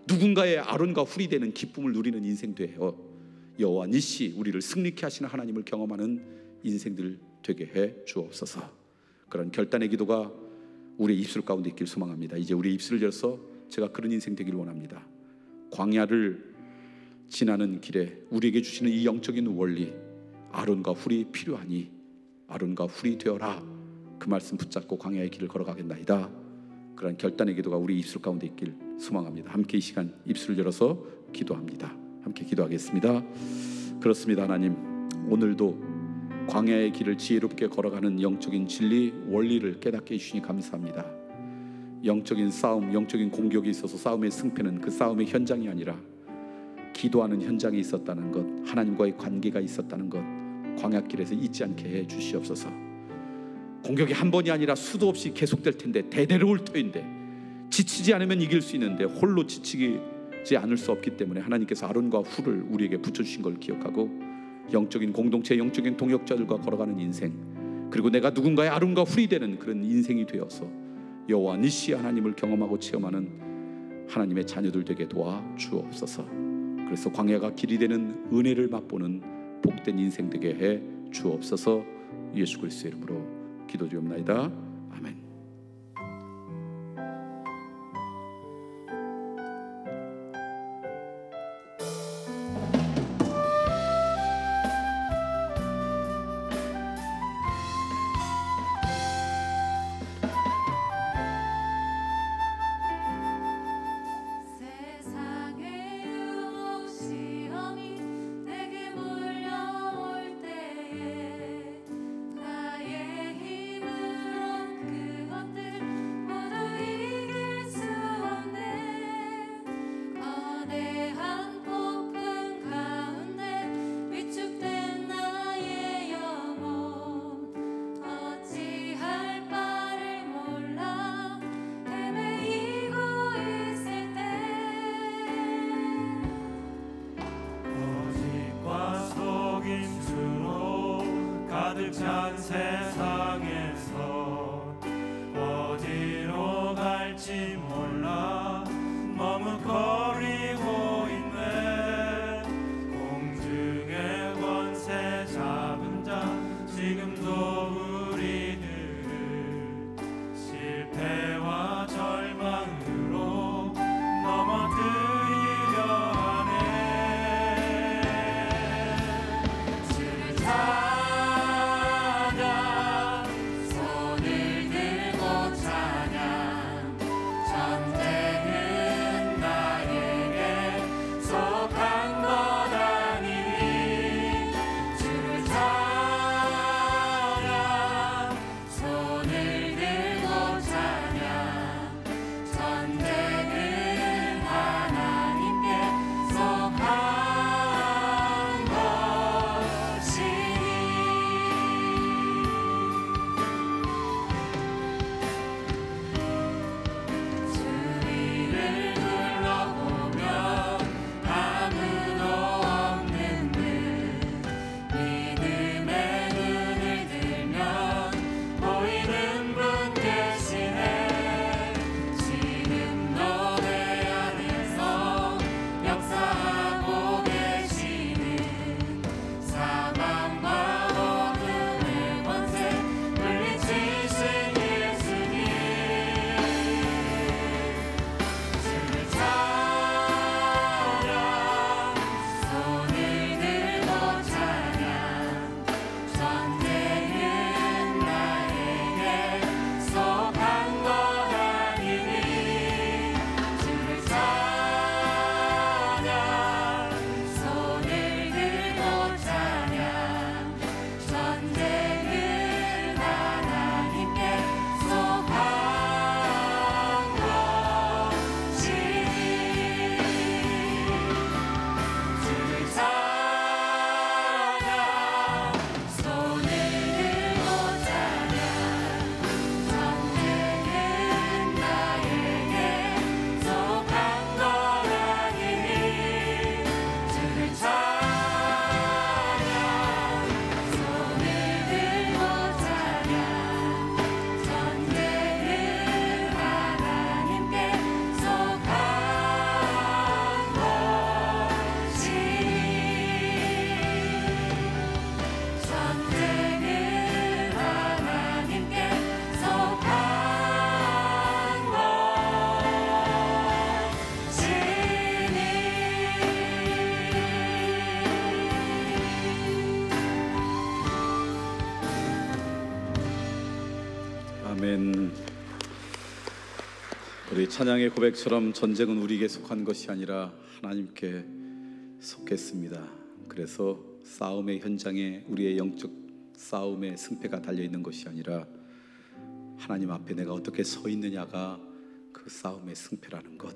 E: 누군가의 아론과 훌이 되는 기쁨을 누리는 인생 되어 여호와 니시, 우리를 승리케 하시는 하나님을 경험하는 인생들 되게 해 주옵소서. 그런 결단의 기도가 우리의 입술 가운데 있길 소망합니다. 이제 우리의 입술을 열어서 제가 그런 인생 되기를 원합니다. 광야를 지나는 길에 우리에게 주시는 이 영적인 원리, 아론과 훌이 필요하니 아론과 훌이 되어라, 그 말씀 붙잡고 광야의 길을 걸어가겠나이다. 그런 결단의 기도가 우리 입술 가운데 있길 소망합니다. 함께 이 시간 입술을 열어서 기도합니다. 함께 기도하겠습니다. 그렇습니다. 하나님, 오늘도 광야의 길을 지혜롭게 걸어가는 영적인 진리 원리를 깨닫게 해주시니 감사합니다. 영적인 싸움, 영적인 공격이 있어서 싸움의 승패는 그 싸움의 현장이 아니라 기도하는 현장이 있었다는 것, 하나님과의 관계가 있었다는 것 광야길에서 잊지 않게 해 주시옵소서. 공격이 한 번이 아니라 수도 없이 계속될 텐데, 대대로 올 터인데, 지치지 않으면 이길 수 있는데 홀로 지치지 않을 수 없기 때문에 하나님께서 아론과 훌을 우리에게 붙여주신 걸 기억하고 영적인 공동체, 영적인 동역자들과 걸어가는 인생, 그리고 내가 누군가의 아론과 훌이 되는 그런 인생이 되어서 여호와 니시 하나님을 경험하고 체험하는 하나님의 자녀들 되게 도와 주옵소서. 그래서 광야가 길이 되는 은혜를 맛보는 복된 인생 되게 해 주옵소서. 예수 그리스도의 이름으로 기도드리옵나이다. 아멘.
A: 가득 찬 세상에서 어디로 갈지 몰라 머뭇거리고 있네. 공중의 권세 잡은 자 지금도 우리들을 실패와 절망으로 넘어뜨리려 하네. 주를 찬양, 손을 들고 찬양. 전쟁은 나에게 속한 것 아니니. 주를 찬양, 손을 들고 찬양. 전쟁은 하나님께 속한 것이니. 주위를 둘러보면 아무도 없는 듯 믿음의 눈을 들면 보이는 분 계시네. 지금도 내 안에서 역사하고 계시는 사망과 어둠의 권세 물리치신 예수님. 주를 찬양, 손을 들고 찬양. 전쟁은 나에게 속한 것 아니니. 주를 찬양, 손을 들고 찬양. 전쟁은 하나님께 속한 것이니. 주를 찬양, 손을 들고 찬양. 전쟁은 나에게 속한 것 아니니. 주를 찬양, 손을 들고 찬양. 전쟁은 하나님께 속한 것이니. 전쟁은 하나님께 속한 것이니.
E: 아멘. 우리 찬양의 고백처럼 전쟁은 우리에게 속한 것이 아니라 하나님께 속했습니다. 그래서 싸움의 현장에 우리의 영적 싸움의 승패가 달려 있는 것이 아니라 하나님 앞에 내가 어떻게 서 있느냐가
D: 그 싸움의 승패라는 것.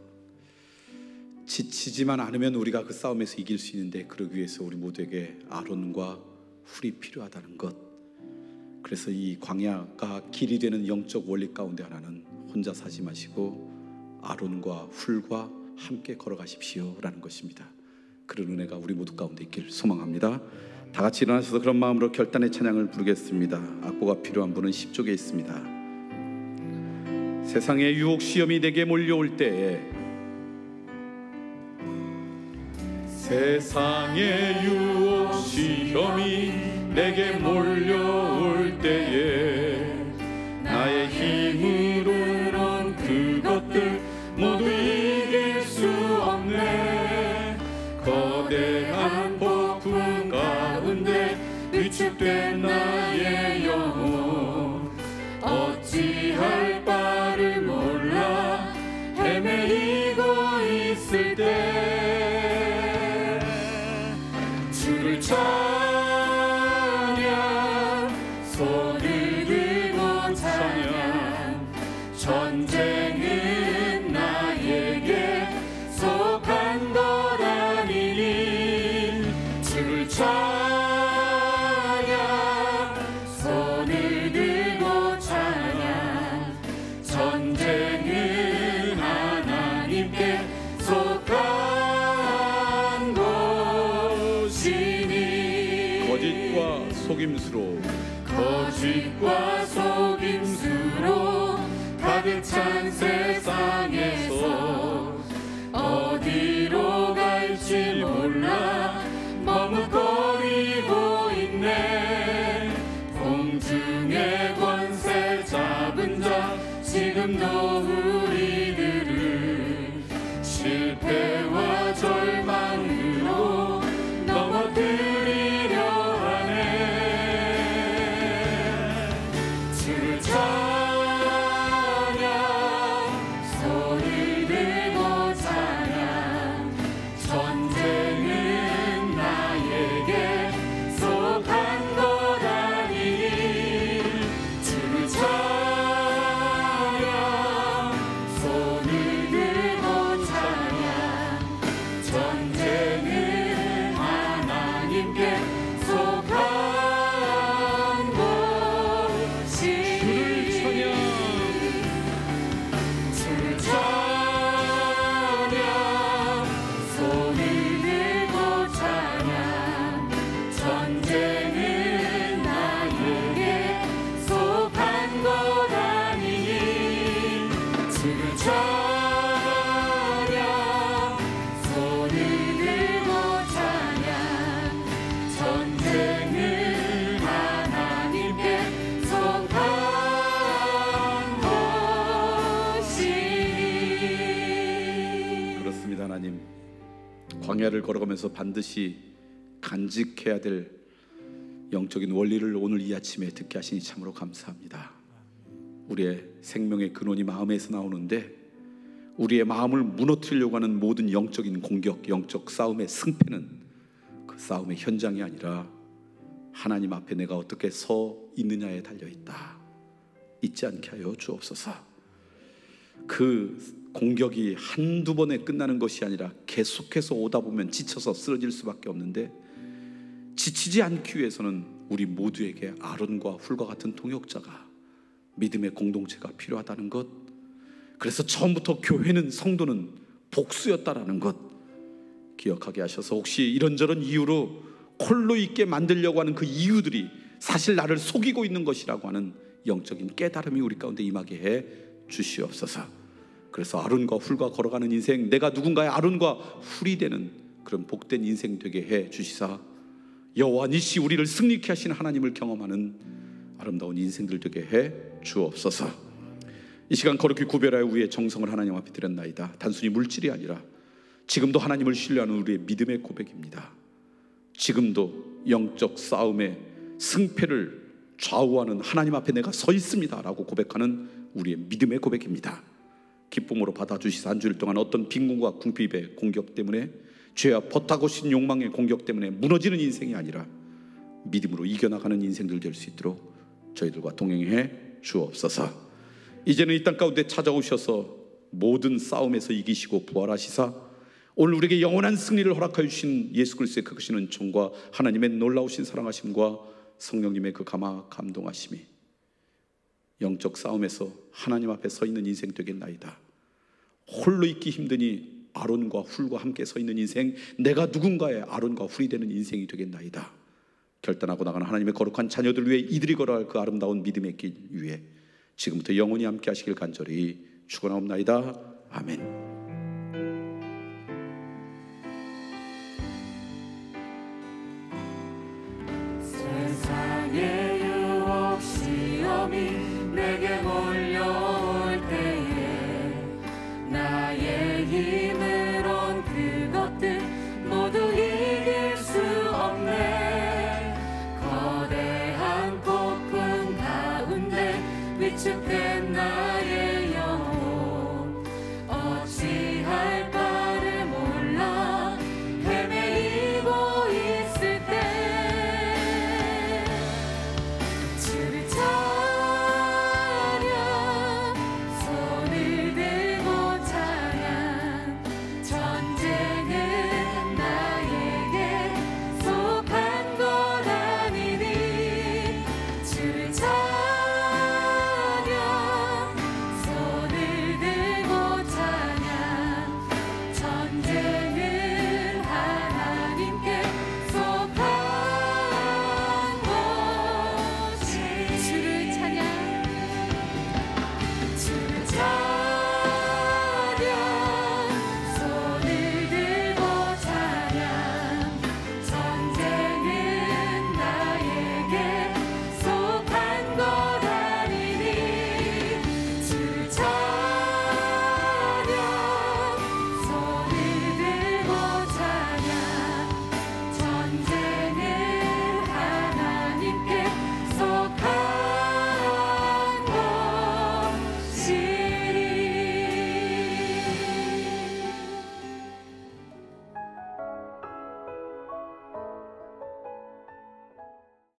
D: 지치지만 않으면 우리가 그 싸움에서 이길 수 있는데, 그러기 위해서 우리 모두에게 아론과 훌이 필요하다는 것. 그래서 이 광야가 길이 되는 영적 원리 가운데 하나는 혼자 사지 마시고 아론과 훌과 함께 걸어가십시오 라는 것입니다. 그런 은혜가 우리 모두 가운데 있길 소망합니다. 다 같이 일어나셔서 그런 마음으로 결단의 찬양을 부르겠습니다. 악보가 필요한 분은 10쪽에 있습니다. 세상의 유혹 시험이 내게 몰려올 때에, 세상의 유혹 시험이 내게 몰려올 때에 나의 힘으로는 그것들 모두 이길 수 없네. 거대한 폭풍 가운데 위축된 나의 영혼, 어찌할 바를 몰라 헤매이고 있을 때 주를 찬양, 손을 들고 찬양. 전쟁은 나에게 속한 것 아니니 주를 찬양, 손을 들고 찬양. 전쟁은 하나님께 속한 것이니. 거짓과 속임수로, 거짓과 속임수로 가득 찬 세상에서 어디로 갈지 몰라 머뭇거리고 있네. 공중의 권세 잡은 자, 지금도 우리들을 실패와 절망으로 넘어뜨리려 하네. 주를 찬양, 손을 들고 찬양. 전쟁은 나에게 속한 것 아니니 주를 찬양, 손을 들고 찬양. 전쟁은 하나님께 속한 것이니. 주를 찬양, 손을 들고 찬양. 전쟁은 나에게 속한 것 아니니 주를 찬양, 손을 들고 찬양. 전쟁은 하나님께 속한 것이니. 그렇습니다. 하나님, 광야를 걸어가면서 반드시 간직해야 될 영적인 원리를 오늘 이 아침에 듣게 하시니 참으로 감사합니다. 우리의 생명의 근원이 마음에서 나오는데, 우리의 마음을 무너뜨리려고 하는 모든 영적인 공격, 영적 싸움의 승패는 그 싸움의 현장이 아니라 하나님 앞에 내가 어떻게 서 있느냐에 달려있다. 잊지 않게 하여 주옵소서. 그 공격이 한두 번에 끝나는 것이 아니라 계속해서 오다 보면 지쳐서 쓰러질 수밖에 없는데, 지치지 않기 위해서는 우리 모두에게 아론과 훌과 같은 동역자가, 믿음의 공동체가 필요하다는 것. 그래서 처음부터 교회는, 성도는 복수였다라는 것 기억하게 하셔서, 혹시 이런저런 이유로 홀로 있게 만들려고 하는 그 이유들이 사실 나를 속이고 있는 것이라고 하는 영적인 깨달음이 우리 가운데 임하게 해 주시옵소서. 그래서 아론과 훌과 걸어가는 인생, 내가 누군가의 아론과 훌이 되는 그런 복된 인생 되게 해 주시사, 여호와 니시 우리를 승리케 하신 하나님을 경험하는 아름다운 인생들 되게 해 주옵소서. 이 시간 거룩히 구별하여 우리의 정성을 하나님 앞에 드렸나이다. 단순히 물질이 아니라 지금도 하나님을 신뢰하는 우리의 믿음의 고백입니다. 지금도 영적 싸움의 승패를 좌우하는 하나님 앞에 내가 서 있습니다 라고 고백하는 우리의 믿음의 고백입니다. 기쁨으로 받아주시사 한 주일 동안 어떤 빈곤과 궁핍의 공격 때문에, 죄와 버타고신 욕망의 공격 때문에 무너지는 인생이 아니라 믿음으로 이겨나가는 인생들 될 수 있도록 저희들과 동행해 주옵소서. 이제는 이 땅 가운데 찾아오셔서 모든 싸움에서 이기시고 부활하시사 오늘 우리에게 영원한 승리를 허락하여 주신 예수 그리스도의 그 크신 은총과 하나님의 놀라우신 사랑하심과 성령님의 그 감동하심이 영적 싸움에서 하나님 앞에 서 있는 인생 되겠나이다. 홀로 있기 힘드니 아론과 훌과 함께 서 있는 인생, 내가 누군가의 아론과 훌이 되는 인생이 되겠나이다. 결단하고 나가는 하나님의 거룩한 자녀들 위해 이들이 걸어갈 그 아름다운 믿음의 길 위에 지금부터 영원히 함께 하시길 간절히 축원하옵나이다. 아멘.